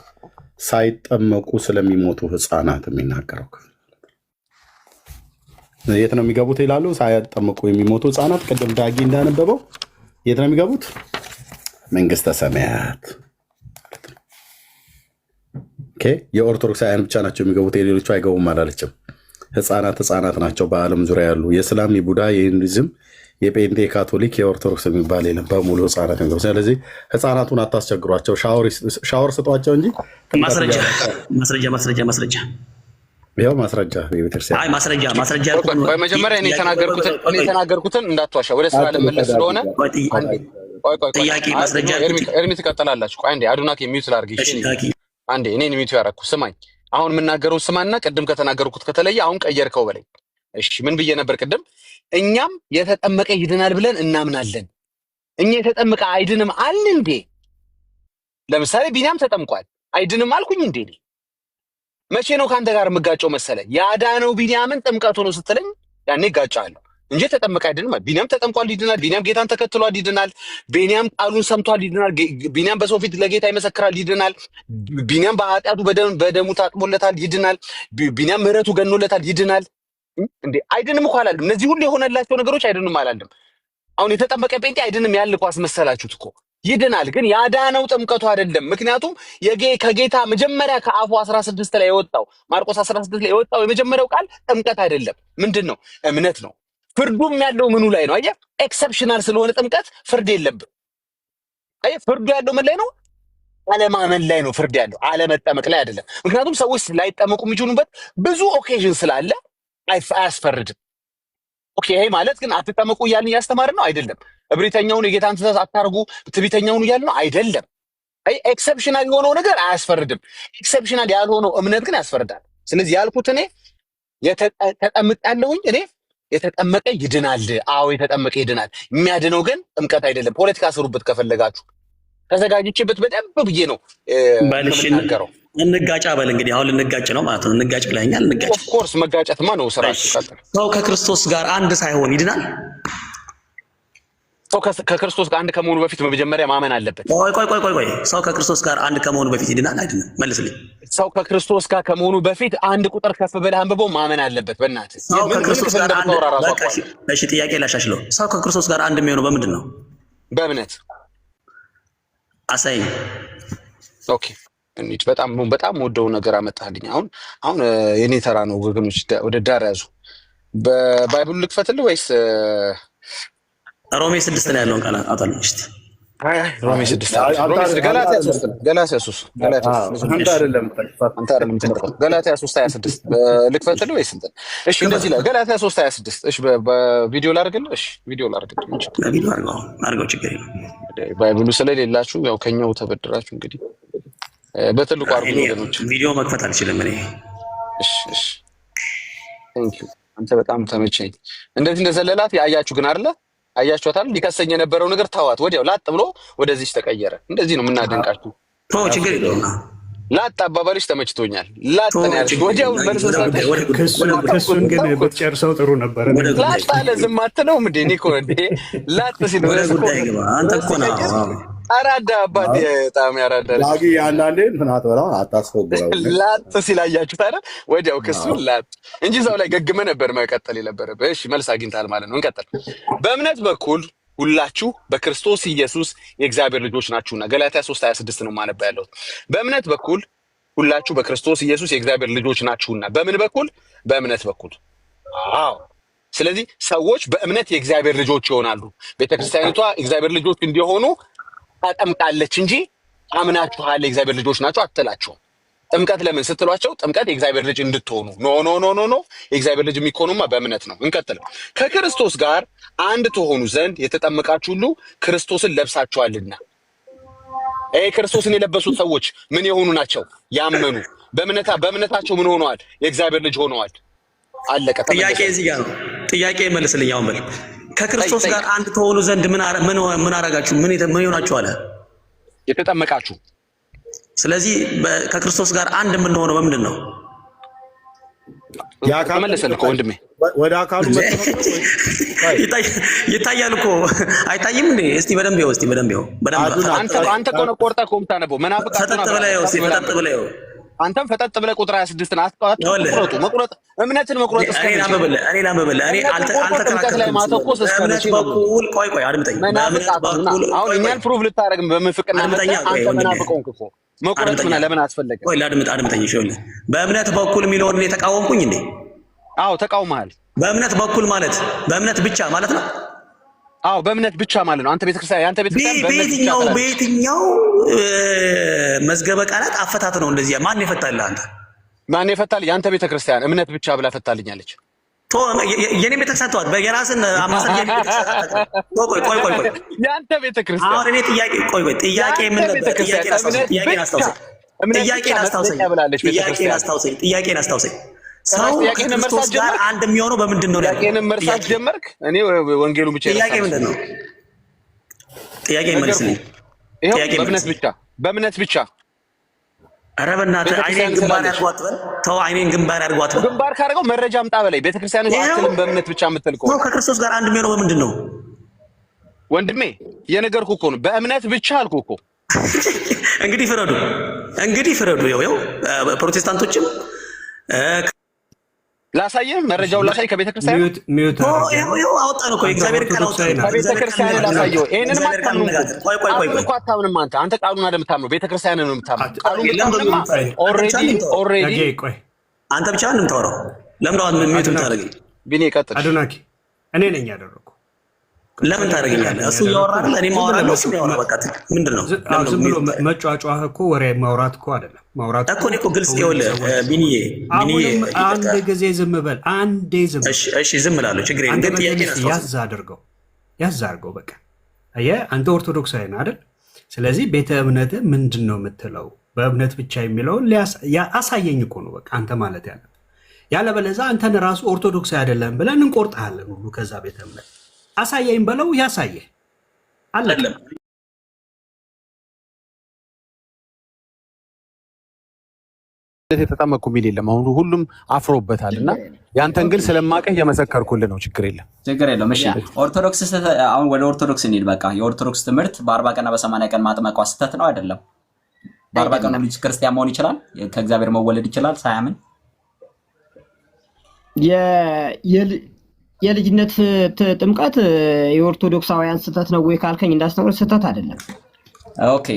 ሳይጠመቁ ስለሚሞቱ ህፃናት የሚናገረው ክፍል የት ነው የሚገቡት ይላሉ። ሳይጠመቁ የሚሞቱ ህፃናት ቅድም ዳጊ እንዳነበበው የት ነው የሚገቡት? መንግስተ ሰማያት። የኦርቶዶክሳውያን ብቻ ናቸው የሚገቡት፣ የሌሎቹ አይገቡም አላለችም። ህፃናት ናቸው። በዓለም ዙሪያ ያሉ የእስላም፣ የቡዳ፣ የሂንዱይዝም፣ የጴንጤ፣ የካቶሊክ፣ የኦርቶዶክስ የሚባል የለም። በሙሉ ህፃናት የሚገቡ። ስለዚህ ህፃናቱን አታስቸግሯቸው፣ ሻወር ስጧቸው እንጂ ማስረጃ ይኸው ማስረጃ የቤተክርስቲያን ማስረጃ መጀመሪያ እኔ የተናገርኩትን እንዳትዋሻ፣ ወደ ስራ ለመለስ ስለሆነ ጥያቄ ማስረጃ ኤርሚ ትቀጥላላችሁ። ቆይ አንዴ አዱናክ የሚዩት ላድርግ። አንዴ እኔን ሚዩት ያደረኩ ስማኝ። አሁን የምናገረው ስማና ቅድም ከተናገርኩት ከተለየ አሁን ቀየርከው በላይ። እሺ ምን ብዬ ነበር ቅድም? እኛም የተጠመቀ ይድናል ብለን እናምናለን። እኛ የተጠመቀ አይድንም አልን እንዴ? ለምሳሌ ቢኒያም ተጠምቋል፣ አይድንም አልኩኝ እንዴ? መቼ ነው ከአንተ ጋር የምጋጨው መሰለ? ያዳነው ቢኒያምን ጥምቀቱ ነው ስትለኝ ያኔ እጋጫለሁ። እንጂ ተጠመቀ አይደለም። ቢኒያም ተጠምቋል ይድናል። ቢኒያም ጌታን ተከትሏል ይድናል። ቢኒያም ቃሉን ሰምቷል ይድናል። ቢኒያም በሰው ፊት ለጌታ ይመሰክራል ይድናል። ቢኒያም በኃጢአቱ በደሙ ታጥቦለታል ይድናል። ቢኒያም ምሕረቱ ገኖለታል ይድናል። እንዴ አይድንም እኮ አላለም። እነዚህ ሁሉ የሆነላቸው ነገሮች አይድንም አላለም። አሁን የተጠመቀ ጴንጤ አይድንም ያልኩ አስመሰላችሁት እኮ። ይድናል፣ ግን ያዳነው ጥምቀቱ አይደለም። ምክንያቱም ከጌታ መጀመሪያ ከአፉ 16 ላይ የወጣው ማርቆስ 16 ላይ የወጣው የመጀመሪያው ቃል ጥምቀት አይደለም። ምንድን ነው? እምነት ነው። ፍርዱም ያለው ምኑ ላይ ነው? አየህ፣ ኤክሰፕሽናል ስለሆነ ጥምቀት ፍርድ የለብም። አየህ፣ ፍርዱ ያለው ምን ላይ ነው? አለማመን ላይ ነው ፍርድ ያለው፣ አለመጠመቅ ላይ አይደለም። ምክንያቱም ሰዎች ላይጠመቁ የሚችሉበት ብዙ ኦኬዥን ስላለ አያስፈርድም። ኦኬ፣ ይሄ ማለት ግን አትጠመቁ እያልን እያስተማርን ነው አይደለም። እብሪተኛውን የጌታን ትእዛዝ አታርጉ ትዕቢተኛውን እያልን ነው አይደለም። ኤክሰፕሽናል የሆነው ነገር አያስፈርድም። ኤክሰፕሽናል ያልሆነው እምነት ግን ያስፈርዳል። ስለዚህ ያልኩት እኔ ተጠምቄያለሁኝ። እኔ የተጠመቀ ይድናል። አዎ የተጠመቀ ይድናል። የሚያድነው ግን ጥምቀት አይደለም። ፖለቲካ ስሩበት ከፈለጋችሁ፣ ተዘጋጅቼበት በደንብ ብዬ ነው የምናገረው። እንጋጫ በል እንግዲህ አሁን ልንጋጭ ነው ማለት ነው። እንጋጭ ብለኛል። እንጋጭ። ኦፍኮርስ መጋጨትማ ነው ስራችሁ። ሰው ከክርስቶስ ጋር አንድ ሳይሆን ይድናል። ሰው ከክርስቶስ ጋር አንድ ከመሆኑ በፊት መጀመሪያ ማመን አለበት። ቆይ ሰው ከክርስቶስ ጋር አንድ ከመሆኑ በፊት ይድናል አይደለም? መልስልኝ። ሰው ከክርስቶስ ጋር ከመሆኑ በፊት አንድ ቁጥር ከፍ ብለህ አንብበው ማመን አለበት። በእናትህ ሰው ከክርስቶስ ጋር አንድ እሺ፣ ጥያቄ ላሻሽለው። ሰው ከክርስቶስ ጋር አንድ የሚሆነው በምንድን ነው? በእምነት አሳይኝ። ኦኬ እንዴ፣ በጣም ወደው ነገር አመጣልኝ። አሁን የኔ ተራ ነው ወገኖች፣ ወደ ዳር ያዙ። በባይብሉ ልክፈትልህ ወይስ ሮሜ 6 ላይ ያለውን ቃል አውጣልኝ እስቲ። ሮሜ 6 ገላትያ 3 አንተ አይደለም የምትመርጠው። ገላትያ 3:26 ልክፈትልህ ወይስ እንትን? እሺ እንደዚህ ላይ ገላትያ 3:26 እሺ፣ በቪዲዮ ላድርግልህ። እሺ ቪዲዮ ላድርግልህ። ቪዲዮ አድርገው፣ ችግር የለም። ባይብሉ ስለሌላችሁ ያው ከኛው ተበድራችሁ እንግዲህ በትልቁ አድርጉ ወገኖች። ቪዲዮ መክፈት አልችልም እኔ። እሺ ቴንክ ዩ። አንተ በጣም ተመቸኝ። እንደዚህ እንደዘለላት ያያችሁ ግን አይደለ? አያችኋታል? ሊከሰኝ የነበረው ነገር ታዋት ወዲያው ላጥ ብሎ ወደዚህ ተቀየረ። እንደዚህ ነው የምናደንቃችሁ። ችግር የለውም። ላጥ አባባልሽ ተመችቶኛል። ላጥ ነው ያልሽ ወዲያው መልስ ክሱን ግን ብትጨርሰው ጥሩ ነበር። ላጥ አለ ዝም አትለውም እንዴ? እኔ እኮ እንዴ ላጥ ሲል አንተ እኮ ነው አራዳ አባቴ በጣም ያራዳ ላጊ አንዳንዴ ምናት ወራው አታስፈግረው። ላጥ ሲል አያችሁት አይደል? ወዲያው ክሱን ላጥ እንጂ እዛው ላይ ገግመ ነበር መቀጠል የነበረብህ። እሺ መልስ አግኝታል ማለት ነው። እንቀጥል። በእምነት በኩል ሁላችሁ በክርስቶስ ኢየሱስ የእግዚአብሔር ልጆች ናችሁና። ገላትያ 3:26 ነው ማነባ ያለሁት። በእምነት በኩል ሁላችሁ በክርስቶስ ኢየሱስ የእግዚአብሔር ልጆች ናችሁና። በምን በኩል? በእምነት በኩል። አዎ። ስለዚህ ሰዎች በእምነት የእግዚአብሔር ልጆች ይሆናሉ። ቤተክርስቲያኒቷ የእግዚአብሔር ልጆች እንዲሆኑ ታጠምቃለች እንጂ አምናችኋል የእግዚአብሔር ልጆች ናችሁ አትላቸውም። ጥምቀት ለምን ስትሏቸው ጥምቀት የእግዚአብሔር ልጅ እንድትሆኑ ኖ የእግዚአብሔር ልጅ የሚሆኑማ በእምነት ነው። እንቀጥል። ከክርስቶስ ጋር አንድ ትሆኑ ዘንድ የተጠመቃችሁ ሁሉ ክርስቶስን ለብሳችኋልና። ክርስቶስን የለበሱት ሰዎች ምን የሆኑ ናቸው? ያመኑ። በእምነታቸው ምን ሆነዋል? የእግዚአብሔር ልጅ ሆነዋል። አለቀ። ጥያቄ እዚህ ጋር ነው። ጥያቄ መልስልኝ። አሁን በል ከክርስቶስ ጋር አንድ ተሆኑ ዘንድ ምን አረጋችሁ? ምን ይሆናችሁ አለ? የተጠመቃችሁ። ስለዚህ ከክርስቶስ ጋር አንድ የምንሆነው በምንድን ነው? ተመለሰልህ እኮ ወንድሜ። ወደ አካሉ ይታያል እኮ አይታይም እንዴ? እስቲ በደንብ ይኸው፣ አንተ እኮ ነው ቆርጠህ እኮ የምታነበው። ፈጠጥ ብለህ ይኸው። አንተም ፈጠጥ ብለህ ቁጥር 26 መቁረጥ እምነትን መቁረጥ እኔ ላንብብልህ። እኔ አልተከራከርኩም። በእምነት በኩል ቆይ አድምጠኝ። በእምነት በኩል አሁን እኛን ፕሩቭ ልታደርግ በምንፍቅና አንተ መናፍቆንክ እኮ መቁረጥ ምን ለምን አስፈለገ? ቆይ አድምጠኝ። ይኸውልህ በእምነት በኩል የሚለውን እኔ ተቃወምኩኝ እንዴ? አዎ ተቃውመሃል። በእምነት በኩል ማለት በእምነት ብቻ ማለት ነው። አዎ በእምነት ብቻ ማለት ነው። አንተ ቤተክርስቲያን በየትኛው መዝገበ ቃላት አፈታት ነው እንደዚህ? ማን የፈታልህ? አንተ ማን የፈታልህ? የአንተ ቤተክርስቲያን እምነት ብቻ ብላ ፈታልኛለች። የኔ ቤተክርስቲያን ተዋት። የራስን አማሰል የኔ ቤተክርስቲያን ቆይ የአንተ ቤተክርስቲያን አሁን እኔ ጥያቄ ምን ነበር? ጥያቄን አስታውሰኝ። ሰው ከክርስቶስ ጋር አንድ የሚሆነው በምንድን ነው? ጥያቄን መርሳት ጀመርክ። እኔ ወንጌሉን ብቻ ጥያቄ ምንድን ነው? ጥያቄ መልስልኝ። በእምነት ብቻ ኧረ በእናትህ አይኔን ግንባር ያድርጓት በል ተው፣ አይኔን ግንባር ያድርጓት በል። ግንባር ካደረገው መረጃ አምጣ በላይ። ቤተክርስቲያኑ አትልም በእምነት ብቻ የምትል ከሆነ ከክርስቶስ ጋር አንድ የሚሆነው በምንድን ነው ወንድሜ? የነገርኩህ እኮ ነው፣ በእምነት ብቻ አልኩህ እኮ። እንግዲህ ፍረዱ። ይኸው ፕሮቴስታንቶችም ላሳየህ፣ መረጃውን ላሳይ። ከቤተክርስቲያን አወጣን እኮ የእግዚአብሔር ቃል አወጣን። ከቤተክርስቲያን ላሳየው። ይሄንን አታምንም እኮ አታምንም አንተ። አንተ ቃሉን አይደለም የምታምነው፣ ቤተክርስቲያንን ነው የምታምነው። ቃሉን ብታምንማ ኦልሬዲ አንተ ብቻ ነው የምታወራው። ለምን ነው ሚዩት የምታደርገኝ? ቢኔ ቀጥል። አዶናኪ እኔ ነኝ ያደረኩ። ለምን ታደርገኛለህ? እሱ እያወራ አይደል? እኔ ማወራለሁ፣ እሱ ያወራ። በቃ ምንድን ነው ዝም ብሎ መጫጫህ እኮ ወሬ ማውራት እኮ አይደለም። ማውራት እኮ እኔ እኮ ግልጽ ይኸውልህ፣ ቢኒዬ አንድ ጊዜ ዝም በል፣ አንዴ ዝም። እሺ ዝም እላለሁ፣ ችግር የለም። ግን ጥያቄ ነው፣ ያዝ አድርገው። በቃ አየህ፣ አንተ ኦርቶዶክሳዊ ነህ አይደል? ስለዚህ ቤተ እምነትህ ምንድን ነው የምትለው? በእምነት ብቻ የሚለውን አሳየኝ እኮ ነው በቃ አንተ ማለት ያለ። ያለበለዚያ አንተን ራሱ ኦርቶዶክሳዊ አይደለም ብለን እንቆርጥሃለን ሁሉ ከዛ ቤተ እምነት። አሳየኝ በለው፣ ያሳየህ አለለም። የተጠመቁ የሚል የለም። አሁን ሁሉም አፍሮበታል እና ያንተን ግን ስለማቀህ እየመሰከርኩልህ ነው። ችግር የለም። እሺ ኦርቶዶክስ አሁን ወደ ኦርቶዶክስ እንሂድ። በቃ የኦርቶዶክስ ትምህርት በ40 ቀንና በ80 ቀን ማጥመቋ ስህተት ነው አይደለም? በ40 ቀን ልጅ ክርስቲያን መሆን ይችላል፣ ከእግዚአብሔር መወለድ ይችላል ሳያምን። የልጅነት ጥምቀት የኦርቶዶክሳውያን ስህተት ነው ወይ ካልከኝ እንዳስተምር ስህተት አይደለም። ኦኬ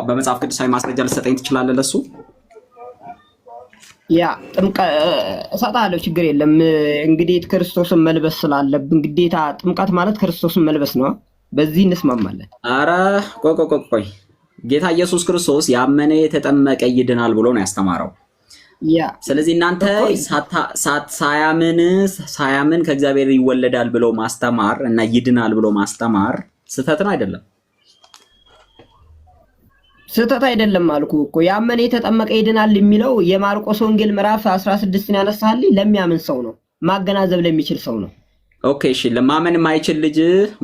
በመጽሐፍ ቅዱሳዊ ማስረጃ ልትሰጠኝ ትችላለህ ለሱ? ያ እሰጥሃለሁ፣ ችግር የለም። እንግዲህ ክርስቶስን መልበስ ስላለብን ግዴታ ጥምቀት ማለት ክርስቶስን መልበስ ነው። በዚህ እንስማማለን። አረ ቆይ ጌታ ኢየሱስ ክርስቶስ ያመነ የተጠመቀ ይድናል ብሎ ነው ያስተማረው። ያ ስለዚህ እናንተ ሳያምን ከእግዚአብሔር ይወለዳል ብሎ ማስተማር እና ይድናል ብሎ ማስተማር ስህተት ነው አይደለም? ስህተት አይደለም አልኩ እኮ። ያመነ የተጠመቀ ይድናል የሚለው የማርቆስ ወንጌል ምዕራፍ 16ን ያነሳልኝ ለሚያምን ሰው ነው፣ ማገናዘብ ለሚችል ሰው ነው። ኦኬ እሺ፣ ለማመን የማይችል ልጅ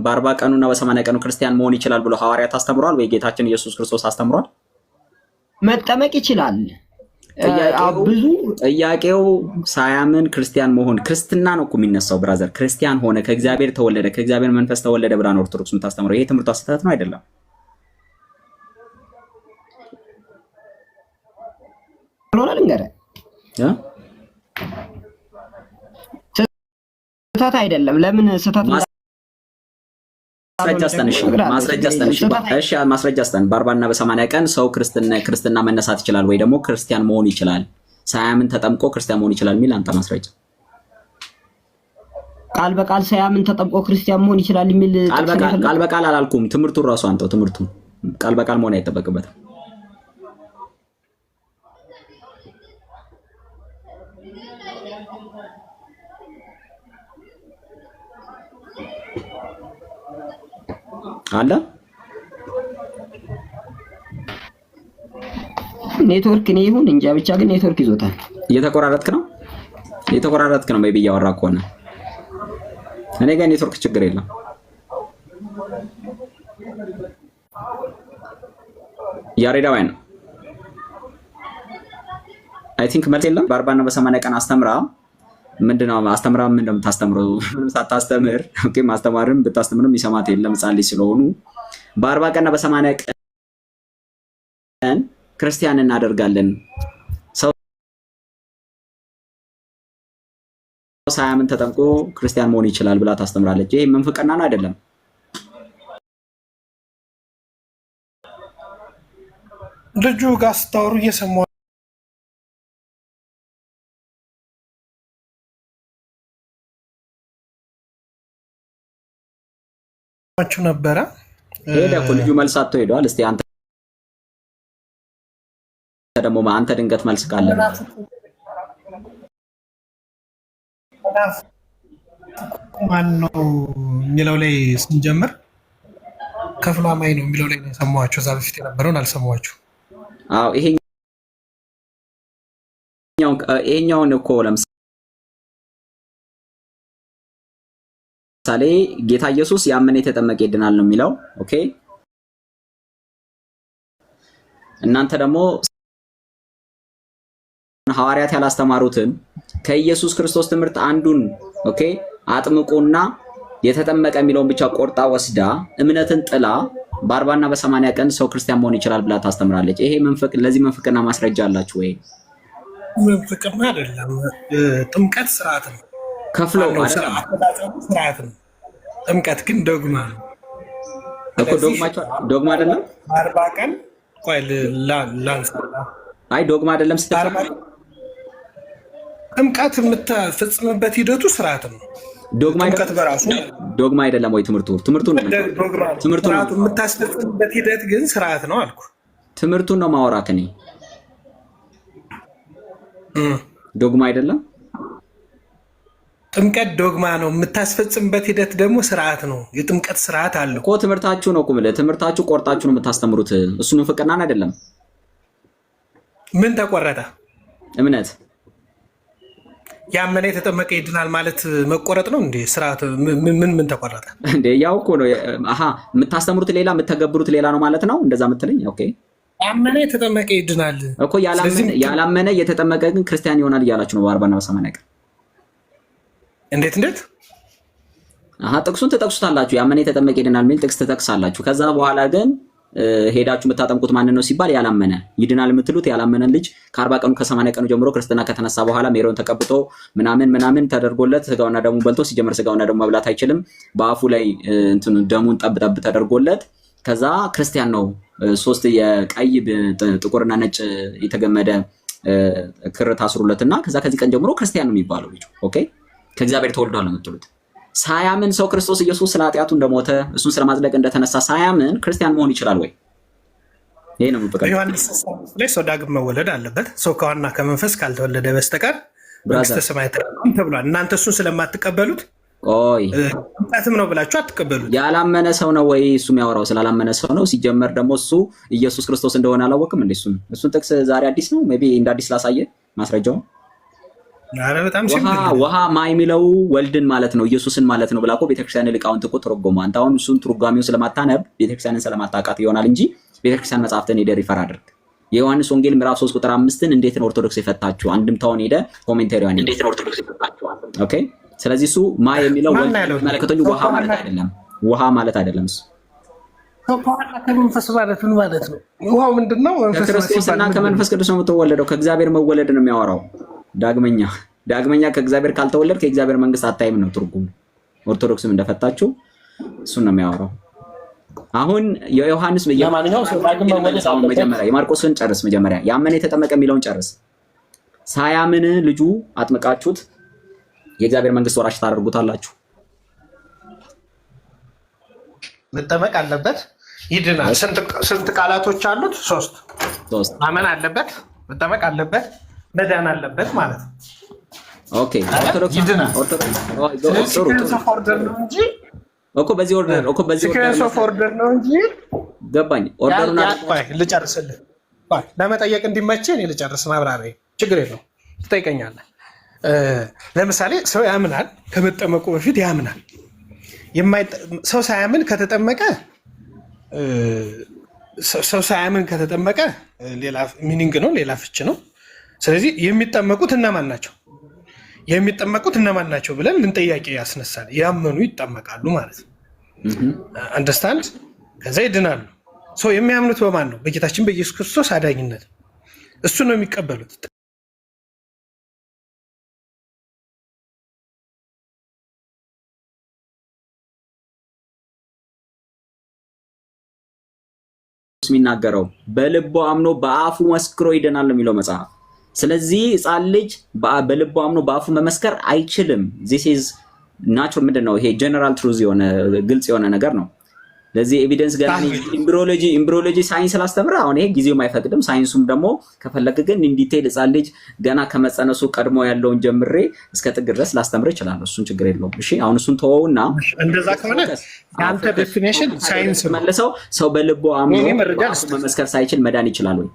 በ40 ቀኑና በ80 ቀኑ ክርስቲያን መሆን ይችላል ብሎ ሐዋርያት አስተምሯል ወይ ጌታችን ኢየሱስ ክርስቶስ አስተምሯል? መጠመቅ ይችላል። ጥያቄው ሳያምን ክርስቲያን መሆን ክርስትና ነው እኮ የሚነሳው። ብራዘር ክርስቲያን ሆነ ከእግዚአብሔር ተወለደ ከእግዚአብሔር መንፈስ ተወለደ ብላ ነው ኦርቶዶክስ የምታስተምረው። ይሄ ትምህርቷ ስህተት ነው አይደለም? ስህተት አይደለም። ለምን ስህተት? ማስረጃ አስጠን። በ40 እና በ80 ቀን ሰው ክርስትና መነሳት ይችላል ወይ ደግሞ ክርስቲያን መሆን ይችላል፣ ሳያምን ተጠምቆ ክርስቲያን መሆን ይችላል የሚል አንተ ማስረጃ። ቃል በቃል ሳያምን ተጠምቆ ክርስቲያን መሆን ይችላል የሚል ቃል በቃል አላልኩም። ትምህርቱን ራሱ አንተው ትምህርቱን ቃል በቃል መሆን አይጠበቅበትም። አለ ኔትወርክ ነው ይሁን እንጃ ብቻ ግን ኔትወርክ ይዞታል። እየተቆራረጥክ ነው ሜቢ እያወራ ከሆነ እኔ ጋር ኔትወርክ ችግር የለም። ያሬዳውያን አይ ቲንክ መልስ የለም። በ40 እና በ80 ቀን አስተምራ ምንድነው አስተምራ ምን እንደምታስተምረው ምንም ሳታስተምር ኦኬ፣ ማስተማርም ብታስተምርም ይሰማት የለም ሕፃን ልጅ ስለሆኑ በ40 ቀንና በ80 ቀን ክርስቲያን እናደርጋለን ሰው ሳያምን ተጠምቆ ክርስቲያን መሆን ይችላል ብላ ታስተምራለች። ይሄ ምንፍቅና ነው አይደለም? ልጁ ጋር ስታወሩ እየሰማሁ ነበረ። ሄደ እኮ ልጁ መልስ አጥቶ ሄዷል። እስቲ አንተ ደግሞ አንተ ድንገት መልስ ካለ ማን ነው የሚለው ላይ ስንጀምር ከፍሏማይ ነው የሚለው ላይ ነው የሰማኋቸው። እዛ በፊት የነበረውን አልሰማኋቸው። አዎ ይሄኛውን እኮ ለምሳሌ ጌታ ኢየሱስ ያመነ የተጠመቀ ይድናል ነው የሚለው። ኦኬ እናንተ ደግሞ ሐዋርያት ያላስተማሩትን ከኢየሱስ ክርስቶስ ትምህርት አንዱን ኦኬ አጥምቁና የተጠመቀ የሚለውን ብቻ ቆርጣ ወስዳ እምነትን ጥላ በ40 እና በ80 ቀን ሰው ክርስቲያን መሆን ይችላል ብላ ታስተምራለች። ይሄ ለዚህ መንፍቅና ማስረጃ አላችሁ ወይ? መንፍቅና አይደለም፣ ጥምቀት ስርዓት ነው። ከፍለው ስርዓት ነው። ጥምቀት ግን ዶግማ ነው እኮ። ዶግማ አይደለም። 40 ቀን ቆይ ላንሳ። አይ ዶግማ አይደለም ስትል ጥምቀት የምትፈጽምበት ሂደቱ ስርዓት ነው። ዶግማ አይደለም ወይ? ትምህርቱን የምታስፈጽምበት ሂደት ግን ስርዓት ነው አልኩ። ትምህርቱን ነው ማወራክ። እኔ ዶግማ አይደለም። ጥምቀት ዶግማ ነው፣ የምታስፈጽምበት ሂደት ደግሞ ስርዓት ነው። የጥምቀት ስርዓት አለ እኮ። ትምህርታችሁ ነው እኮ የምልህ። ትምህርታችሁ ቆርጣችሁ ነው የምታስተምሩት። እሱን ፍቅናን አይደለም። ምን ተቆረጠ? እምነት ያመነ የተጠመቀ ይድናል ማለት መቆረጥ ነው እንዴ? ስርዓት ምን ተቆረጠ እንዴ? ያው እኮ ነው። አሃ የምታስተምሩት ሌላ የምተገብሩት ሌላ ነው ማለት ነው። እንደዛ የምትለኝ ኦኬ። ያመነ የተጠመቀ ይድናል እኮ። ያላመነ የተጠመቀ ግን ክርስቲያን ይሆናል እያላችሁ ነው በ40 እና በ80 ቀን። እንዴት? አሃ ጥቅሱን ትጠቅሱታላችሁ። ያመነ የተጠመቀ ይድናል የሚል ጥቅስ ትጠቅሳላችሁ። ከዛ በኋላ ግን ሄዳችሁ የምታጠምቁት ማንን ነው ሲባል ያላመነ ይድናል የምትሉት ያላመነን ልጅ ከ40 ቀኑ ከ80 ቀኑ ጀምሮ ክርስትና ከተነሳ በኋላ ሜሮን ተቀብቶ ምናምን ተደርጎለት ስጋውና ደሙ በልቶ ሲጀምር ስጋውና ደሙ መብላት አይችልም። በአፉ ላይ እንትን ደሙን ጠብ ተደርጎለት ከዛ ክርስቲያን ነው። 3 የቀይ ጥቁርና ነጭ የተገመደ ክር ታስሩለትና ከዛ ከዚህ ቀን ጀምሮ ክርስቲያን ነው የሚባለው ልጅ። ኦኬ ከእግዚአብሔር ተወልዷል ነው የምትሉት። ሳያምን ሰው ክርስቶስ ኢየሱስ ስለ ኃጢአቱ እንደሞተ እሱን ስለማጽደቅ እንደተነሳ ሳያምን ክርስቲያን መሆን ይችላል ወይ? ይሄ ነው የምትቀር። ዮሐንስ ላይ ሰው ዳግም መወለድ አለበት፣ ሰው ከዋና ከመንፈስ ካልተወለደ በስተቀር መንግሥተ ሰማያት ተብሏል። እናንተ እሱን ስለማትቀበሉት ቆይ ጥምቀትም ነው ብላችሁ አትቀበሉት። ያላመነ ሰው ነው ወይ እሱ የሚያወራው? ስላላመነ ሰው ነው። ሲጀመር ደግሞ እሱ ኢየሱስ ክርስቶስ እንደሆነ አላወቅም እንዴ? እሱን ጥቅስ ዛሬ አዲስ ነው ሜይ ቢ እንደ አዲስ ላሳየ ማስረጃው ውሃ ማ የሚለው ወልድን ማለት ነው ኢየሱስን ማለት ነው ብላ እኮ ቤተክርስቲያን ሊቃውንት እኮ ተረጎሙ። አንተ አሁን እሱን ትርጓሜውን ስለማታነብ ቤተክርስቲያንን ስለማታውቃት ይሆናል እንጂ ቤተክርስቲያን መጽሐፍትን ሄደህ ሪፈር አድርግ። የዮሐንስ ወንጌል ምዕራፍ 3 ቁጥር 5ን እንዴት ነው ኦርቶዶክስ የፈታችሁ? አንድምታውን ሄደህ ኮሜንታሪውን እንዴት ነው ኦርቶዶክስ የፈታችሁ? ኦኬ ስለዚህ እሱ ማ የሚለው ወልድ መለከተኝ ውሃ ማለት አይደለም። ውሃ ማለት አይደለም። እሱ ከመንፈስ ማለት ምን ማለት ነው? ውሃው ምንድነው? ከክርስቶስና ከመንፈስ ቅዱስ ነው የምትወለደው። ከእግዚአብሔር መወለድ ነው የሚያወራው። ዳግመኛ ከእግዚአብሔር ካልተወለድ ከእግዚአብሔር መንግስት አታይም ነው ትርጉሙ። ኦርቶዶክስም እንደፈታችሁ እሱን ነው የሚያወራው። አሁን የዮሐንስ መጀመሪያ የማርቆስን ጨርስ። መጀመሪያ ያመነ የተጠመቀ የሚለውን ጨርስ። ሳያምን ልጁ አጥምቃችሁት የእግዚአብሔር መንግስት ወራሽ ታደርጉታላችሁ። መጠመቅ አለበት፣ ይድናል። ስንት ቃላቶች አሉት? 3 ማመን አለበት፣ መጠመቅ አለበት፣ መዳን አለበት ማለት ነው። ኦኬ ኦርቶዶክስ ይድናል። ኦርደር ነው እንጂ እኮ በዚህ ኦርደር ነው እንጂ ገባኝ። ኦርደሩን ልጨርስልህ፣ ለመጠየቅ እንዲመቸኝ እኔ ልጨርስ። ማብራሪያ ችግር የለውም፣ ትጠይቀኛለህ። ለምሳሌ ሰው ያምናል፣ ከመጠመቁ በፊት ያምናል። ሰው ሳያምን ከተጠመቀ ሌላ ሚኒንግ ነው፣ ሌላ ፍች ነው። ስለዚህ የሚጠመቁት እነማን ናቸው ብለን ምን ጥያቄ ያስነሳል? ያመኑ ይጠመቃሉ ማለት ነው። አንደርስታንድ? ከዛ ይድናሉ። ሰው የሚያምኑት በማን ነው? በጌታችን በኢየሱስ ክርስቶስ አዳኝነት እሱ ነው የሚቀበሉት። የሚናገረው በልቦ አምኖ በአፉ መስክሮ ይድናል ነው የሚለው መጽሐፍ። ስለዚህ ሕፃን ልጅ በልቦ አምኖ በአፉ መመስከር አይችልም። ዚስ ኢዝ ናቹራል ምንድን ነው ይሄ ጀነራል ትሩዝ የሆነ ግልጽ የሆነ ነገር ነው። ለዚህ ኤቪደንስ ገና ኢምብሪዮሎጂ ሳይንስ ላስተምር አሁን ይሄ ጊዜውም አይፈቅድም። ሳይንሱም ደግሞ ከፈለግ ግን ኢንዲቴል ሕፃን ልጅ ገና ከመጸነሱ ቀድሞ ያለውን ጀምሬ እስከ ጥግ ድረስ ላስተምር ይችላል። እሱን ችግር የለውም። እሺ አሁን እሱን ተወውና እንደዛ ከሆነ ያንተ ዴፊኒሽን ሳይንስ መልሰው ሰው በልቦ አምኖ መመስከር ሳይችል መዳን ይችላል ወይ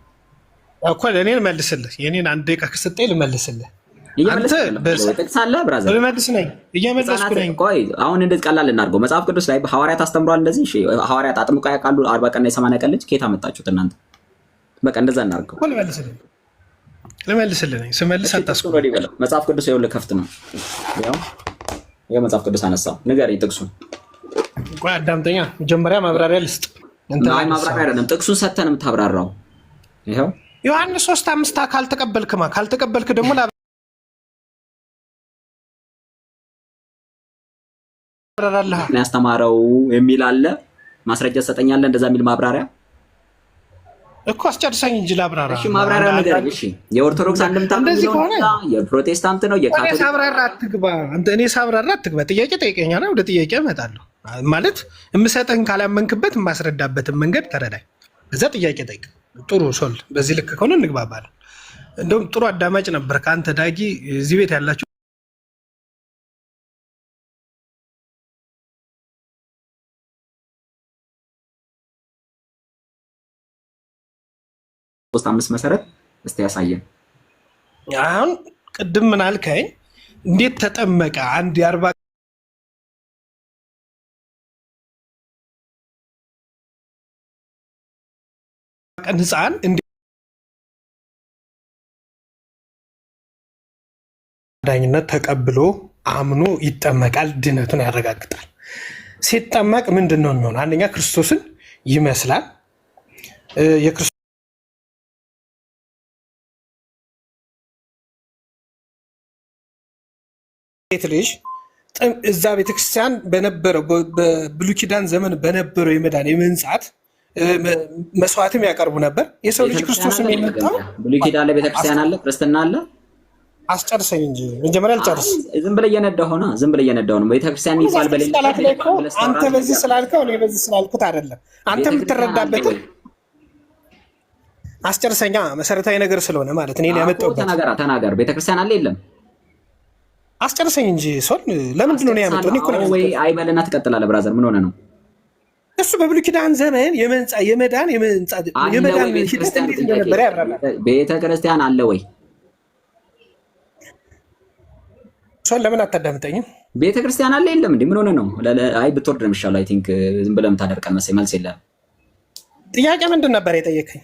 እኮ ለኔን መልስልህ። የኔን አንድ ደቂቃ ከሰጠኝ ልመልስልህ። አሁን እንደዚህ ቀላል እናድርገው። መጽሐፍ ቅዱስ ላይ ሐዋርያት አስተምሯል እንደዚህ። ሐዋርያት አጥምቀው ያውቃሉ? 40 ቀንና የ80 ቀን ልጅ ከየት አመጣችሁት እናንተ? በቃ እንደዛ እናድርገው። ልመልስልህ ነኝ ስመልስ አታስቆም። መጽሐፍ ቅዱስ ይኸውልህ ከፍት ነው። ያው መጽሐፍ ቅዱስ አነሳው ንገረኝ ጥቅሱን። ቆይ አዳምጠኛ መጀመሪያ ማብራሪያ ልስጥ። አይ ማብራሪያ አይደለም ጥቅሱን ሰተህ ነው የምታብራራው። ይኸው ዮሐንስ 3:5 ካልተቀበልክ ደግሞ ላብራራለህ ያስተማረው የሚል አለ። ማስረጃ ትሰጠኛለህ እንደዛ የሚል ማብራሪያ እኮ አስጨርሰኝ እንጂ ላብራራ። እሺ ማብራሪያው ነገር እሺ የኦርቶዶክስ አንድምታ እንደዚህ ከሆነ የፕሮቴስታንት ነው የካቶሊክ እኔ ሳብራራ አትግባ። ጥያቄ ጠይቀኛል፣ ወደ ጥያቄ እመጣለሁ። ማለት የምሰጥህን ካላመንክበት የማስረዳበትን መንገድ ተረዳኝ። እዛ ጥያቄ ጠይቅ። ጥሩ ሶል በዚህ ልክ ከሆነ እንግባባለን። እንደውም ጥሩ አዳማጭ ነበር ከአንተ ዳጊ። እዚህ ቤት ያላችሁ ሶስት አምስት መሰረት እስቲ ያሳየን። አሁን ቅድም ምን አልከኝ? እንዴት ተጠመቀ አንድ የ40 ቀን ህፃን ዳኝነት ተቀብሎ አምኖ ይጠመቃል፣ ድነቱን ያረጋግጣል። ሲጠመቅ ምንድን ነው የሚሆነው? አንደኛ ክርስቶስን ይመስላል። ሴት ልጅ እዛ ቤተክርስቲያን በነበረው በብሉይ ኪዳን ዘመን በነበረው የመዳን የመንጻት መስዋዕትም ያቀርቡ ነበር። የሰው ልጅ ክርስቶስን የመጣው ብሉይ ኪዳን ላይ ቤተክርስቲያን አለ፣ ክርስትና አለ። አስጨርሰኝ እንጂ መጀመሪያ አልጨርስ። ዝም ብለህ እየነዳሁ ነው፣ ዝም ብለህ እየነዳሁ ነው። ቤተክርስቲያን ይባል በሌላ አንተ በዚህ ስላልከው እኔ በዚህ ስላልኩት አይደለም። አንተ የምትረዳበትን አስጨርሰኛ። መሰረታዊ ነገር ስለሆነ ማለት እኔ ያመጣሁበት ተናገር። ቤተክርስቲያን አለ የለም? አስጨርሰኝ እንጂ ሶል ለምንድን ነው ያመጣው? እኔ እኮ ነው ወይ አይበልና ትቀጥላለህ። ብራዘር ምን ሆነ ነው? እሱ በብሉይ ኪዳን ዘመን የመዳን ሂደት እንዴት እንደነበረ ያብራራል። ቤተክርስቲያን አለ ወይ? ሶል ለምን አታዳምጠኝም? ቤተክርስቲያን አለ የለም? እንዴ ምን ሆነ ነው? አይ ብትወርድ ነው የሚሻለው። አይ ቲንክ ዝም ብለህ የምታደርቀን መሰለኝ። መልስ የለም። ጥያቄ ምንድን ነበር የጠየቀኝ?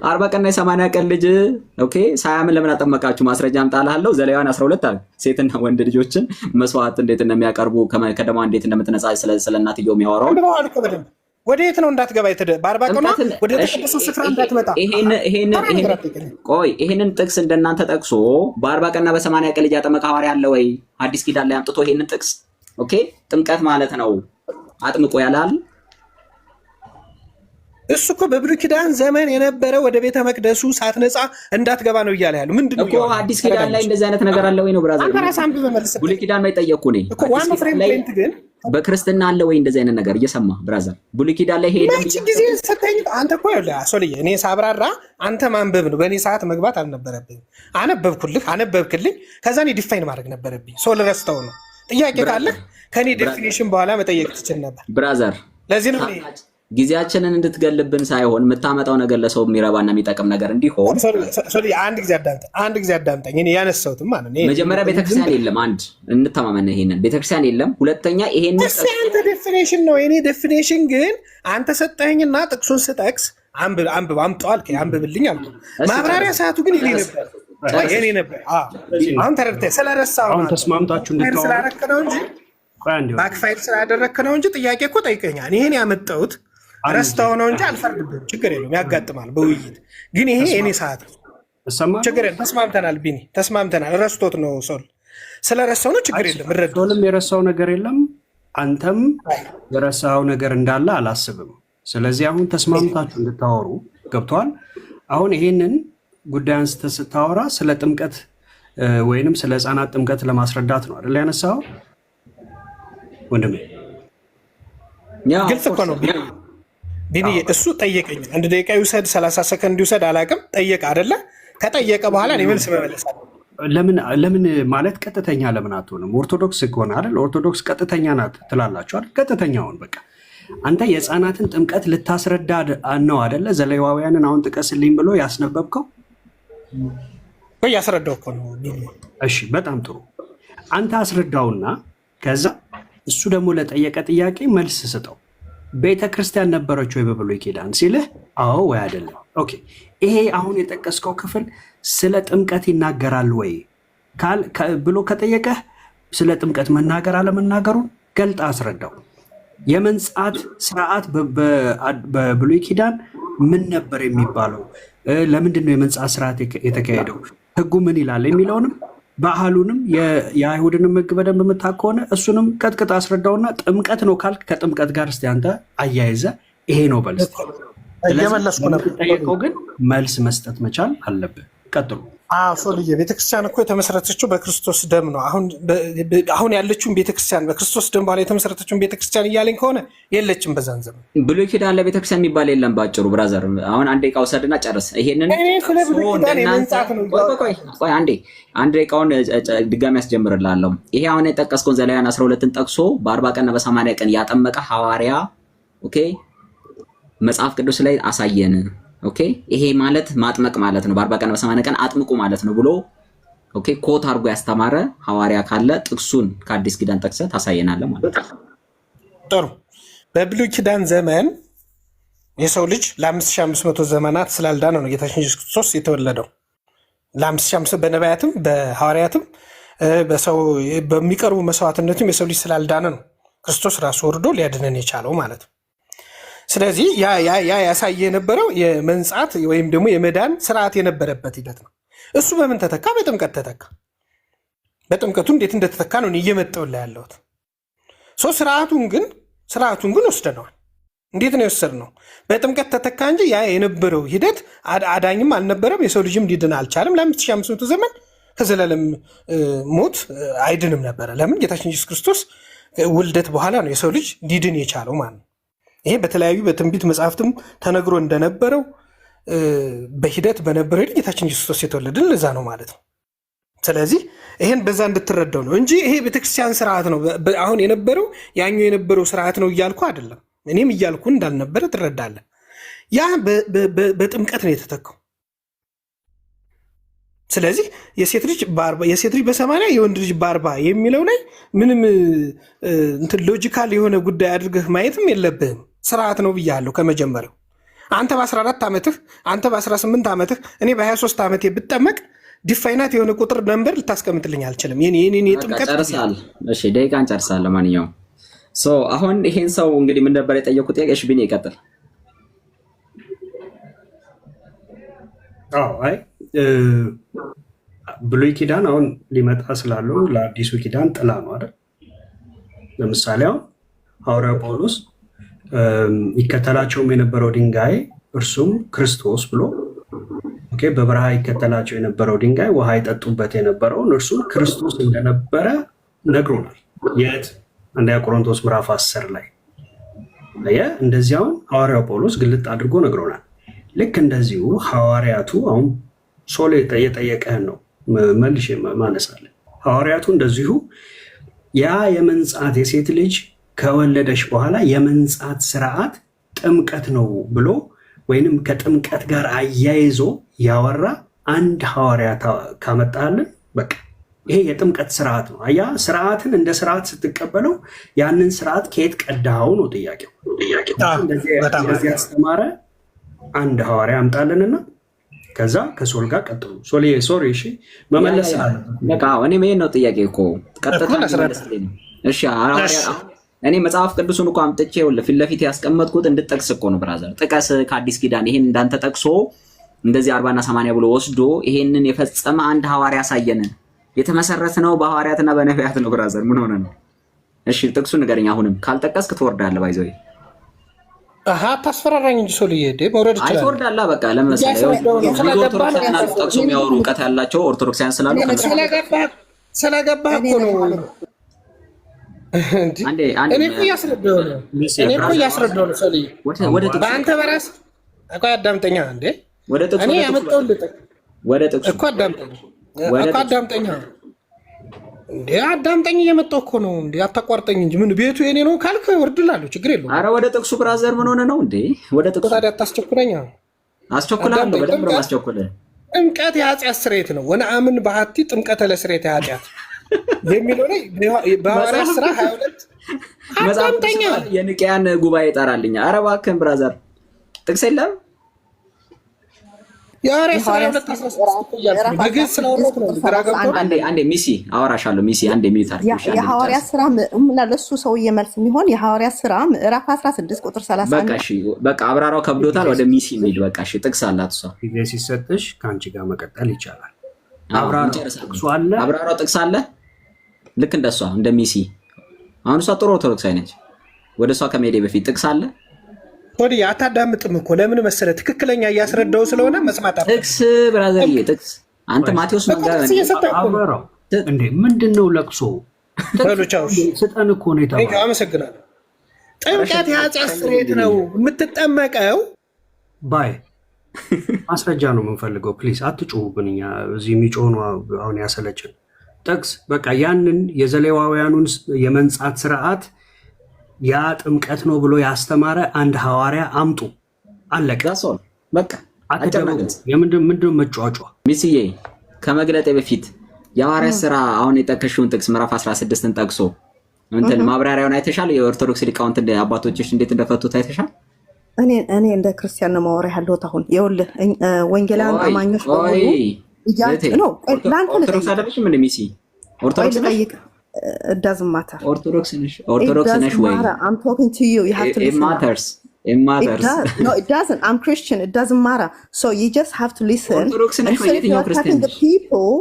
40 ቀንና የ80 ቀን ልጅ ኦኬ ሳያምን ለምን አጠመቃችሁ? ማስረጃ አምጣልሃለሁ። ዘሌዋውያን 12 አለ ሴትና ወንድ ልጆችን መስዋዕት እንዴት እንደሚያቀርቡ ከደማ እንዴት እንደምትነጻ ስለ እናትየው የሚያወራው ወደ የት ነው እንዳትገባ በ40 ቀኗ ወደ ተቀደሰው ስፍራ እንዳትመጣ። ይሄንን ጥቅስ እንደናንተ ጠቅሶ በ40 ቀንና በ80 ቀን ልጅ ያጠመቀ ሐዋርያ አለ ወይ? አዲስ ኪዳን ላይ አምጥቶ ይሄንን ጥቅስ ኦኬ ጥምቀት ማለት ነው አጥምቆ ያላል። እሱ እኮ በብሉይ ኪዳን ዘመን የነበረ ወደ ቤተ መቅደሱ ሳትነጻ እንዳትገባ ነው እያለ ያለው። ምንድን ነው እኮ አዲስ ኪዳን ላይ እንደዚህ አይነት ነገር አለ ወይ ነው ብራዘር? ብሉይ ኪዳን ላይ ጠየቅኩ እኔ እኮ ዋናው ፍሬም ፖይንት ግን በክርስትና አለ ወይ እንደዚህ አይነት ነገር? እየሰማ ብራዘር ብሉይ ኪዳን ላይ ሄደ ጊዜ ሰተኝ አንተ እኮ ሶልዬ እኔ ሳብራራ አንተ ማንበብ ነው። በእኔ ሰዓት መግባት አልነበረብኝ። አነበብክልኝ። ከዛ እኔ ዲፋይን ማድረግ ነበረብኝ። ሶል ረስተው ነው። ጥያቄ ካለህ ከእኔ ዴፊኒሽን በኋላ መጠየቅ ትችል ነበር ብራዘር። ለዚህ ነው ጊዜያችንን እንድትገልብን ሳይሆን የምታመጣው ነገር ለሰው የሚረባና የሚጠቅም ነገር እንዲሆን። አንድ ጊዜ አዳምጠኝ። እኔ ያነሳሁትም ማለት ነው መጀመሪያ ቤተክርስቲያን የለም። አንድ እንተማመን፣ ይሄንን ቤተክርስቲያን የለም። ሁለተኛ ይሄንን አንተ ዴፊኒሽን ነው። የኔ ዴፊኒሽን ግን አንተ ሰጠኸኝና ጥቅሱን ስጠቅስ አምጣው አልከኝ፣ አንብብልኝ አልኩ። ማብራሪያ ሰዓቱ ግን የኔ ነበር። አሁን ተረድተህ ስለረሳሁ አሁን ተስማምታችሁ ስላደረክ ነው እንጂ ባክፋይል ስላደረክ ነው እንጂ ጥያቄ እኮ ጠይቀኛል። ይሄን ያመጣሁት ረስተው ነው እንጂ አልፈርድብህም። ችግር የለውም፣ ያጋጥማል በውይይት ግን ይሄ የኔ ሰዓት ችግር የለም። ተስማምተናል ቢኒ፣ ተስማምተናል። ረስቶት ነው ሶል ስለረሳው ነው። ችግር የለም። ሶልም የረሳው ነገር የለም፣ አንተም የረሳው ነገር እንዳለ አላስብም። ስለዚህ አሁን ተስማምታችሁ እንድታወሩ ገብቷል። አሁን ይሄንን ጉዳይ አንስተህ ስታወራ ስለ ጥምቀት ወይንም ስለ ሕፃናት ጥምቀት ለማስረዳት ነው አይደል ያነሳው? ወንድሜ ግልጽ እኮ ነው ቢኒ። እሱ ጠየቀኝ። 1 ደቂቃ ይውሰድ 30 ሰከንድ ይውሰድ አላውቅም። ጠየቀ አይደለ? ከጠየቀ በኋላ እኔ መልስ መመለሳለሁ። ለምን ማለት ቀጥተኛ ለምን አትሆንም? ኦርቶዶክስ ከሆነ አይደል? ኦርቶዶክስ ቀጥተኛ ናት ትላላችሁ አይደል? ቀጥተኛውን በቃ አንተ የሕፃናትን ጥምቀት ልታስረዳ ነው አይደለ? ዘሌዋውያንን አሁን ጥቀስልኝ ብሎ ያስነበብከው ወይ ያስረዳው እኮ ነው ቢኒ። እሺ በጣም ጥሩ። አንተ አስረዳውና ከዛ እሱ ደግሞ ለጠየቀ ጥያቄ መልስ ስጠው። ቤተ ክርስቲያን ነበረች ወይ በብሉይ ኪዳን ሲልህ አዎ ወይ አይደለም? ኦኬ ይሄ አሁን የጠቀስከው ክፍል ስለ ጥምቀት ይናገራል ወይ ብሎ ከጠየቀህ ስለ ጥምቀት መናገር አለመናገሩን ገልጣ አስረዳው። የመንጻት ስርዓት በብሉይ ኪዳን ምን ነበር የሚባለው? ለምንድን ነው የመንጻት ስርዓት የተካሄደው? ህጉ ምን ይላል የሚለውንም ባህሉንም የአይሁድንም ህግ በደንብ የምታውቅ ከሆነ እሱንም ቀጥቅጥ አስረዳውና ጥምቀት ነው ካልክ ከጥምቀት ጋር እስቲ አንተ አያይዘ ይሄ ነው በል። ጠየቀው ግን መልስ መስጠት መቻል አለብህ። ቀጥሉ። ሶልዬ ቤተክርስቲያን እኮ የተመሰረተችው በክርስቶስ ደም ነው። አሁን ያለችውን ቤተክርስቲያን በክርስቶስ ደም በኋላ የተመሰረተችውን ቤተክርስቲያን እያለኝ ከሆነ የለችም በዛን ዘመን። ብሉይ ኪዳን ለቤተክርስቲያን የሚባል የለም። ባጭሩ ብራዘር አሁን አንድ ደቂቃ ውሰድና ጨርስ። ይሄንን ቆይ አንድ ደቂቃውን ድጋሚ ያስጀምርላለሁ። ይሄ አሁን የጠቀስከውን ዘሌዋውያን 12ን ጠቅሶ በ40 ቀንና በ80 ቀን ያጠመቀ ሐዋርያ ኦኬ መጽሐፍ ቅዱስ ላይ አሳየን። ኦኬ ይሄ ማለት ማጥመቅ ማለት ነው። በ40 ቀን በ80 ቀን አጥምቁ ማለት ነው ብሎ ኦኬ ኮት አድርጎ ያስተማረ ሐዋርያ ካለ ጥቅሱን ከአዲስ ኪዳን ጠቅሰህ ታሳየናለህ ማለት ነው። ጥሩ። በብሉይ ኪዳን ዘመን የሰው ልጅ ለ5500 ዘመናት ስላልዳነ ነው ጌታችን ኢየሱስ ክርስቶስ የተወለደው። ለ5500 በነቢያትም በሐዋርያትም በሰው በሚቀርቡ መስዋዕትነትም የሰው ልጅ ስላልዳነ ነው ክርስቶስ ራሱ ወርዶ ሊያድነን የቻለው ማለት ነው። ስለዚህ ያ ያሳየ የነበረው የመንጻት ወይም ደግሞ የመዳን ስርዓት የነበረበት ሂደት ነው። እሱ በምን ተተካ? በጥምቀት ተተካ። በጥምቀቱ እንዴት እንደተተካ ነው እየመጣሁላ ያለሁት። ስርዓቱን ግን ወስደነዋል። እንዴት ነው የወሰድነው? በጥምቀት ተተካ እንጂ ያ የነበረው ሂደት አዳኝም አልነበረም። የሰው ልጅም ሊድን አልቻለም። ለ5500 ዘመን ከዘላለም ሞት አይድንም ነበረ። ለምን? ጌታችን ኢየሱስ ክርስቶስ ውልደት በኋላ ነው የሰው ልጅ ሊድን የቻለው ማለት ነው። ይሄ በተለያዩ በትንቢት መጽሐፍትም ተነግሮ እንደነበረው በሂደት በነበረው ጌታችን ኢየሱስ ክርስቶስ የተወለደን ለዛ ነው ማለት ነው። ስለዚህ ይሄን በዛ እንድትረዳው ነው እንጂ ይሄ ቤተክርስቲያን ስርዓት ነው አሁን የነበረው ያኛው የነበረው ስርዓት ነው እያልኩ አይደለም። እኔም እያልኩ እንዳልነበረ ትረዳለህ። ያ በጥምቀት ነው የተተካው። ስለዚህ የሴት ልጅ በ80 የወንድ ልጅ በ40 የሚለው ላይ ምንም እንትን ሎጂካል የሆነ ጉዳይ አድርገህ ማየትም የለብህም። ስርዓት ነው ብያለሁ ከመጀመሪያው። አንተ በ14 ዓመትህ አንተ በ18 ዓመትህ እኔ በ23 ዓመቴ ብጠመቅ ዲፋይናት የሆነ ቁጥር ነምበር ልታስቀምጥልኝ አልችልም። የኔ ጥምቀት ጨርሳል። እሺ ደቂቃን ጨርሳል። ለማንኛውም አሁን ይሄን ሰው እንግዲህ ምን ነበር የጠየቁት ጥያቄ? እሺ ቢኔ ይቀጥል። አይ ብሉይ ኪዳን አሁን ሊመጣ ስላለው ለአዲሱ ኪዳን ጥላ ነው አይደል? ለምሳሌ አሁን ሐዋርያው ጳውሎስ ይከተላቸውም የነበረው ድንጋይ እርሱም ክርስቶስ ብሎ በበረሃ ይከተላቸው የነበረው ድንጋይ ውሃ ይጠጡበት የነበረውን እርሱም ክርስቶስ እንደነበረ ነግሮናል። የት? አንደኛ ቆሮንቶስ ምዕራፍ 10 ላይ እንደዚያውን ሐዋርያው ጳውሎስ ግልጥ አድርጎ ነግሮናል። ልክ እንደዚሁ ሐዋርያቱ አሁን ሶል የጠየቀህን ነው መልሼ ማነሳለን። ሐዋርያቱ እንደዚሁ ያ የመንጻት የሴት ልጅ ከወለደች በኋላ የመንጻት ስርዓት ጥምቀት ነው ብሎ ወይንም ከጥምቀት ጋር አያይዞ ያወራ አንድ ሐዋርያ ካመጣልን በቃ ይሄ የጥምቀት ስርዓት ነው። አያ ስርዓትን እንደ ስርዓት ስትቀበለው ያንን ስርዓት ከየት ቀዳኸው ነው ጥያቄው። እንደዚህ ያስተማረ አንድ ሐዋርያ አምጣልንና ከዛ ከሶል ጋር ቀጥሉ። ሶሪ እሺ መመለስ በቃ እኔ ምን ነው ጥያቄ እኮ ቀጥታ መመለስልኝ። እሺ እኔ መጽሐፍ ቅዱስን እኮ አምጥቼ ፊት ለፊት ያስቀመጥኩት እንድጠቅስ እኮ ነው። ብራዘር ጥቀስ ከአዲስ ኪዳን ይሄን እንዳንተ ጠቅሶ እንደዚህ 40 እና 80 ብሎ ወስዶ ይሄንን የፈጸመ አንድ ሐዋርያ ያሳየን። የተመሰረተ ነው በሐዋርያትና በነቢያት ነው። ብራዘር ምን ሆነ ነው? እሺ ጥቅሱን ንገረኝ። አሁንም ካልጠቀስክ ትወርዳለህ። ባይዘው ታስፈራራኝ እንጂ ሶልዬ መውረድ ይችላል። አይወርዳላ በቃ ለምሳሌ ኦርቶዶክሳውያን ጠቅሶ የሚያወሩ እውቀት ያላቸው ኦርቶዶክሳውያን ስላሉ ስለገባህ እኮ ነው። እኔ እኮ እያስረዳሁ ነው ሶልዬ። በአንተ በራስህ እኮ አዳምጠኛ እንዴ። እኔ ያመጣሁልህ እኮ አዳምጠኛ እንዴ አዳምጠኝ። እየመጣሁ እኮ ነው እንዴ። አታቋርጠኝ እንጂ ምን ቤቱ የኔ ነው ካልክ እወርድልሃለሁ። ችግር የለውም። ኧረ ወደ ጥቅሱ ብራዘር ምን ሆነ ነው እንዴ? ወደ ጥቅሱ ታዲያ አታስቸኩለኝ። አስቸኩላለሁ። በደንብ ነው ማስቸኩለህ። ጥምቀት የኃጢአት ስርየት ነው። ወነአምን በሀቲ ጥምቀተ ለስርየተ ኃጢአት የሚለው ላይ በሐዋርያት ሥራ 22 አዳምጠኛ የኒቅያን ጉባኤ ይጠራልኛል። ኧረ እባክህን ብራዘር ጥቅስ የለም የሐዋርያት ሥራ 2:16 በግልጽ ስለወሮት ነው ግራ ገብቶ አንዴ ሚሲ አወራሻለሁ። ሚሲ አንዴ ሚዩት አድርጊሽ። የሐዋርያት ሥራ ለሱ ሰውዬ መልስ የሚሆን የሐዋርያት ሥራ ምዕራፍ 16 ቁጥር 31 በቃ እሺ፣ በቃ አብራራው ከብዶታል። ወደ ሚሲ እንሂድ። በቃ እሺ፣ ጥቅስ አላት እሷ። ጊዜ ሲሰጥሽ ከአንቺ ጋር መቀጠል ይቻላል። አብራራው ጥቅስ አለ። ልክ እንደሷ እንደ ሚሲ። አሁን እሷ ጥሩ ኦርቶዶክሳዊ ነች። ወደ እሷ ከመሄዴ በፊት ጥቅስ አለ። ወዲ አታዳምጥም እኮ ለምን መሰለ? ትክክለኛ እያስረዳው ስለሆነ መስማት አለ። ጥቅስ ብራዘርዬ፣ ጥቅስ አንተ ማቴዎስ መንጋራ አብራራው እንዴ! ምንድነው ለቅሶ? ስጠን እኮ ነው የታወቀው። አመሰግናለሁ። ጥምቀት የኃጢአት ስርየት ነው የምትጠመቀው ባይ ማስረጃ ነው የምንፈልገው። ፕሊዝ አትጮሁብን። እኛ እዚህ የሚጮህ ነው አሁን ያሰለችን። ጥቅስ በቃ ያንን የዘሌዋውያኑን የመንጻት ስርዓት ያ ጥምቀት ነው ብሎ ያስተማረ አንድ ሐዋርያ አምጡ። አለቀ። በቃ ምንድን መጫጫ? ሚስዬ ከመግለጤ በፊት የሐዋርያ ሥራ አሁን የጠቀሽውን ጥቅስ ምዕራፍ 16ን ጠቅሶ እንትን ማብራሪያውን አይተሻል? የኦርቶዶክስ ሊቃውንት አባቶችሽ እንዴት እንደፈቱት አይተሻል? እኔ እንደ ክርስቲያን ነው ማወራ ያለሁት። አሁን ይኸውልህ ወንጌላውያን አማኞች ነው ኦርቶዶክስ አይደለሽም እንደ ሚሲ ኦርቶዶክስ ነሽ? It doesn't matter. ኦርቶዶክስ ነሽ ወይ? I'm talking to you. You have to listen. It matters. No, it doesn't. I'm Christian. It doesn't matter. So you just have to listen. ኦርቶዶክስ ነሽ ወይ? የትኛው ክርስቲያን ነሽ?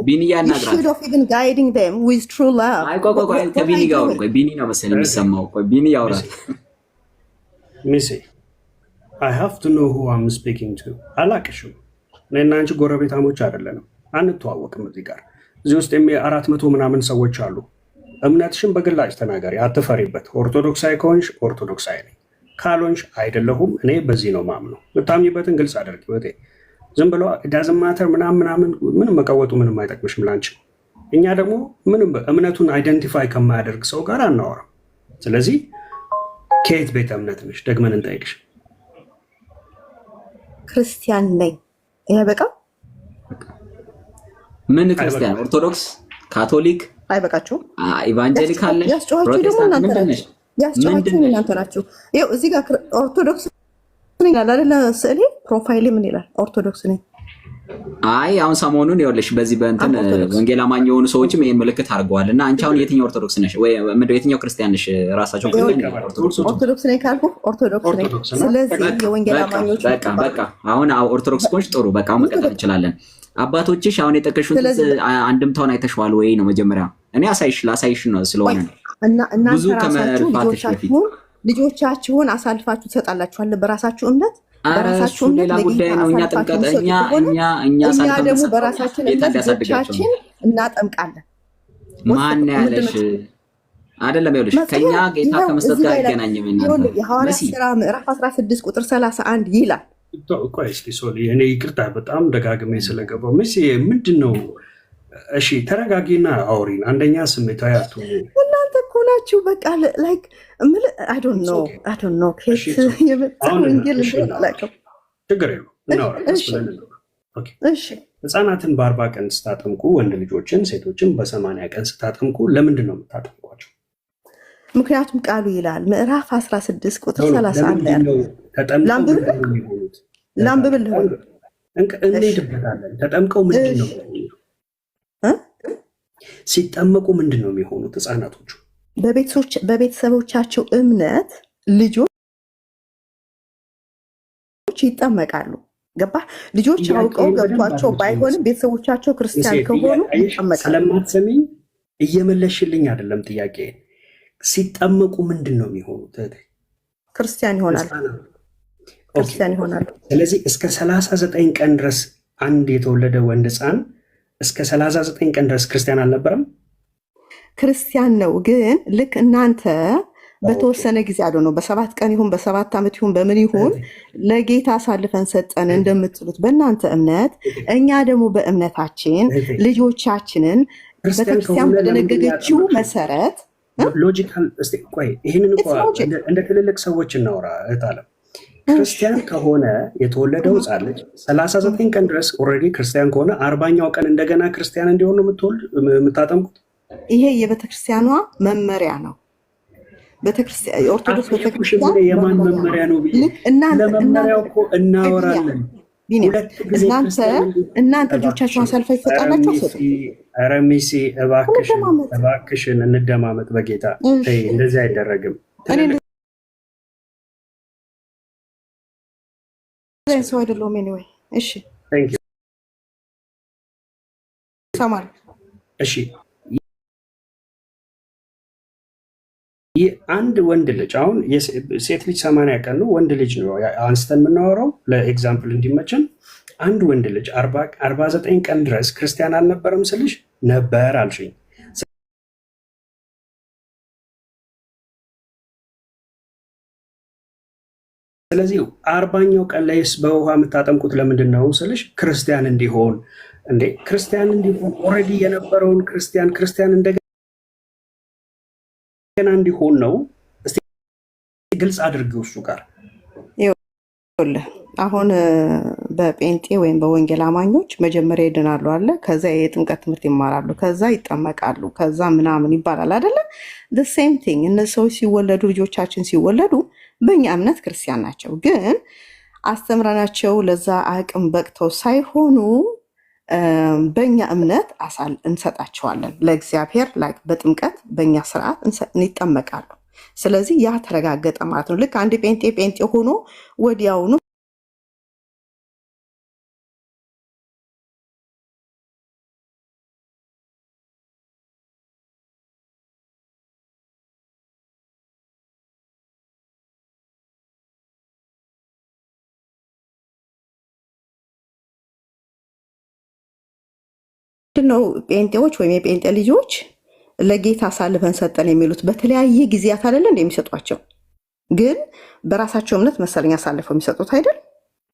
ቢኒያ ናግራ. You should have even guiding them with true love. አይ ቆይ ከቢኒ ጋር ቆይ ቢኒ ነው መሰለኝ የሚሰማው። ቆይ ቢኒ ያውራል። ሚሲ I have to know who I'm speaking to. አላቅሽም። እኔና አንቺ ጎረቤታሞች አይደለንም። አንተዋወቅም። እዚህ ጋር እዚህ ውስጥ 400 ምናምን ሰዎች አሉ። እምነትሽን በግላጭ ተናገሪ፣ አትፈሪበት። ኦርቶዶክሳዊ ከሆንሽ ኦርቶዶክሳዊ ነኝ፣ ካልሆንሽ አይደለሁም። እኔ በዚህ ነው ማምነው። የምታምኝበትን ግልጽ አድርጊ። ወጤ ዝም ብሎ ዳዝንት ማተር ምናምን ምንም መቀወጡ ምንም አይጠቅምሽም ላንቺ። እኛ ደግሞ ምንም እምነቱን አይደንቲፋይ ከማያደርግ ሰው ጋር አናወራም። ስለዚህ ከየት ቤተ እምነት ነሽ? ደግመን እንጠይቅሽ። ክርስቲያን ነኝ። ይሄ በቃ ምን ክርስቲያን? ኦርቶዶክስ፣ ካቶሊክ አይበቃችሁም? ኢቫንጀሊካል ነሽ? ፕሮቴስታንት ነሽ? ያስጨዋችሁ እናንተ ናችሁ። ይኸው እዚህ ጋር ኦርቶዶክስ ነኝ ይላል አይደለ? ስዕሌ ፕሮፋይሌ ምን ይላል? ኦርቶዶክስ ነኝ። አይ አሁን ሰሞኑን ይኸውልሽ በዚህ በእንትን ወንጌል አማኝ የሆኑ ሰዎችም ይሄን ምልክት አድርገዋል። እና አንቺ አሁን የትኛው ኦርቶዶክስ ነሽ ወይ ምንድነው የትኛው ክርስቲያን ነሽ? ራሳቸው ኦርቶዶክስ ነኝ ካልኩ ኦርቶዶክስ ነኝ። ስለዚህ የወንጌል አማኞች በቃ አሁን ኦርቶዶክስ ኮንሽ ጥሩ፣ በቃ መቀጠል እንችላለን። አባቶችሽ አሁን የጠቀሹት አንድምታውን አይተሽዋል ወይ ነው መጀመሪያ? እኔ ላሳይሽ ነው ስለሆነ እና እናንተ ራሳችሁ ልጆቻችሁን አሳልፋችሁ ትሰጣላችኋል በራሳችሁ እምነት በራሳችሁ ሌላ ጉዳይ ነው። እኛ ጥምቀት እኛ ደግሞ በራሳችን ልጆቻችን እናጠምቃለን። ማን ያለሽ አይደለም? ይኸውልሽ ከኛ ጌታ ከመስጠት ጋር አይገናኝም። የሐዋርያት ሥራ ምዕራፍ 16 ቁጥር 31 ይላል። ቆይ እስኪ ሶሊ እኔ ይቅርታ በጣም ደጋግሜ ስለገባው ምስ ምንድን ነው? እሺ ተረጋጊና አውሪን። አንደኛ ስሜታዊ አትሁኑ። እናንተ እኮ ናችሁ በቃ ላይክ I don't know ችግር የለውም። ህፃናትን በ40 ቀን ስታጠምቁ ወንድ ልጆችን ሴቶችን በ80 ቀን ስታጠምቁ ለምንድን ነው የምታጠምቋቸው? ምክንያቱም ቃሉ ይላል ምዕራፍ 16 ቁጥር 31 ላንብብልህ። እንሄድበታለን። ተጠምቀው ምንድን ነው ሲጠመቁ ምንድን ነው የሚሆኑት? ህፃናቶቹ በቤተሰቦቻቸው እምነት ልጆች ይጠመቃሉ። ገባ? ልጆች አውቀው ገብቷቸው ባይሆንም ቤተሰቦቻቸው ክርስቲያን ከሆኑ ይጠመቃሉ። ስለማትሰሚኝ እየመለሽልኝ አይደለም ጥያቄ። ሲጠመቁ ምንድን ነው የሚሆኑት? ክርስቲያን ይሆናሉ። ስለዚህ እስከ 39 ቀን ድረስ አንድ የተወለደ ወንድ ህፃን እስከ 39 ቀን ድረስ ክርስቲያን አልነበረም? ክርስቲያን ነው። ግን ልክ እናንተ በተወሰነ ጊዜ አለ ነው በ7 ቀን ይሁን በ7 ዓመት ይሁን በምን ይሁን ለጌታ አሳልፈን ሰጠን እንደምትሉት በእናንተ እምነት፣ እኛ ደግሞ በእምነታችን ልጆቻችንን ቤተክርስቲያን በደነገገችው መሰረት ሎጂካል ቆይ ይህንን እንደ ትልልቅ ሰዎች እናውራ። እህታለም ክርስቲያን ከሆነ የተወለደው ህፃን ልጅ 39 ቀን ድረስ ኦልሬዲ ክርስቲያን ከሆነ 40ኛው ቀን እንደገና ክርስቲያን እንዲሆን ነው የምታጠምቁት? ይሄ የቤተክርስቲያኗ መመሪያ ነው። የኦርቶዶክስ ቤተክርስቲያን የማን መመሪያ ነው? ለመመሪያው እኮ እናወራለን። እናንተ ልጆቻችሁን አሳልፋ ይሰጣላችሁ። ረሚሲ እባክሽን እንደማመጥ በጌታ እንደዚህ አይደረግም። ሰው አይደለሁም። ኤኒዌይ እሺ፣ ሰማል እሺ። አንድ ወንድ ልጅ አሁን ሴት ልጅ 80 ቀን ነው፣ ወንድ ልጅ ነው አንስተን የምናወራው ለኤግዛምፕል እንዲመችን። አንድ ወንድ ልጅ 49 ቀን ድረስ ክርስቲያን አልነበረም ስልሽ ነበር አልሽኝ። ስለዚህ 40ኛው ቀን ላይስ በውሃ የምታጠምቁት ለምንድን ነው ስልሽ ክርስቲያን እንዲሆን። እንዴ ክርስቲያን እንዲሆን ኦልሬዲ የነበረውን ክርስቲያን እንደገና እንዲሆን ነው። እስቲ ግልጽ አድርጊው እሱ ጋር። አሁን በጴንጤ ወይም በወንጌል አማኞች መጀመሪያ ይድናሉ አለ፣ ከዛ የጥምቀት ትምህርት ይማራሉ፣ ከዛ ይጠመቃሉ፣ ከዛ ምናምን ይባላል አይደለ? ሴም ቲንግ እነዚህ ሰዎች ሲወለዱ፣ ልጆቻችን ሲወለዱ በእኛ እምነት ክርስቲያን ናቸው፣ ግን አስተምረናቸው ለዛ አቅም በቅተው ሳይሆኑ በእኛ እምነት እንሰጣቸዋለን ለእግዚአብሔር። በጥምቀት በእኛ ስርዓት ይጠመቃሉ። ስለዚህ ያ ተረጋገጠ ማለት ነው። ልክ አንድ ጴንጤ ሆኖ ወዲያውኑ ነው ጴንጤዎች ወይም የጴንጤ ልጆች ለጌታ አሳልፈን ሰጠን የሚሉት በተለያየ ጊዜያት አይደለ እንደሚሰጧቸው፣ ግን በራሳቸው እምነት መሰለኝ አሳልፈው የሚሰጡት አይደል?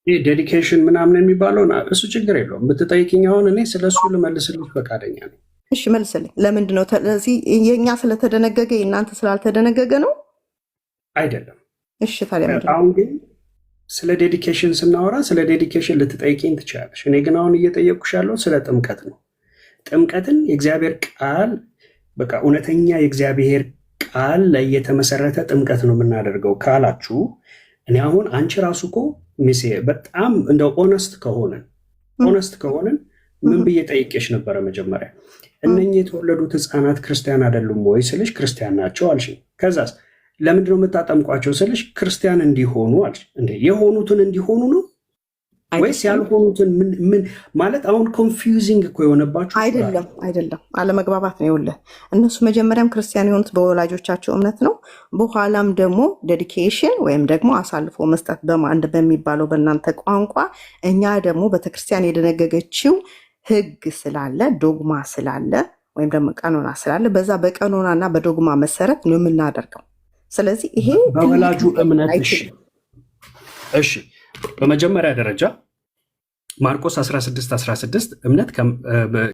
ይህ ዴዲኬሽን ምናምን የሚባለው እሱ ችግር የለውም ብትጠይቅኝ፣ አሁን እኔ ስለሱ ልመልስልሽ ፈቃደኛ ነኝ። እሺ መልስልኝ። ለምንድን ነው ስለዚህ የእኛ ስለተደነገገ የእናንተ ስላልተደነገገ ነው? አይደለም። እሺ ታዲያ አሁን ግን ስለ ዴዲኬሽን ስናወራ ስለ ዴዲኬሽን ልትጠይቅኝ ትችላለሽ። እኔ ግን አሁን እየጠየቅኩሽ ያለው ስለ ጥምቀት ነው። ጥምቀትን የእግዚአብሔር ቃል በቃ እውነተኛ የእግዚአብሔር ቃል ላይ የተመሰረተ ጥምቀት ነው የምናደርገው ካላችሁ፣ እኔ አሁን አንቺ ራሱ እኮ ሚሴ በጣም እንደ ኦነስት ከሆንን ምን ብዬ ጠይቄሽ ነበረ መጀመሪያ? እነኚህ የተወለዱት ህፃናት ክርስቲያን አይደሉም ወይ ስልሽ ክርስቲያን ናቸው አልሽኝ። ከዛስ ለምንድነው የምታጠምቋቸው ስልሽ ክርስቲያን እንዲሆኑ አልሽ። እንዴ የሆኑትን እንዲሆኑ ነው ወይስ ያልሆኑትን? ምን ማለት አሁን ኮንፊውዚንግ እኮ የሆነባችሁ አይደለም፣ አለመግባባት ነው። ይኸውልህ እነሱ መጀመሪያም ክርስቲያን የሆኑት በወላጆቻቸው እምነት ነው። በኋላም ደግሞ ዴዲኬሽን ወይም ደግሞ አሳልፎ መስጠት በማንድ በሚባለው በእናንተ ቋንቋ፣ እኛ ደግሞ ቤተክርስቲያን የደነገገችው ህግ ስላለ ዶግማ ስላለ ወይም ደግሞ ቀኖና ስላለ በዛ በቀኖና እና በዶግማ መሰረት ነው የምናደርገው። ስለዚህ ይሄ በወላጁ እምነት እሺ በመጀመሪያ ደረጃ ማርቆስ 16:16 እምነት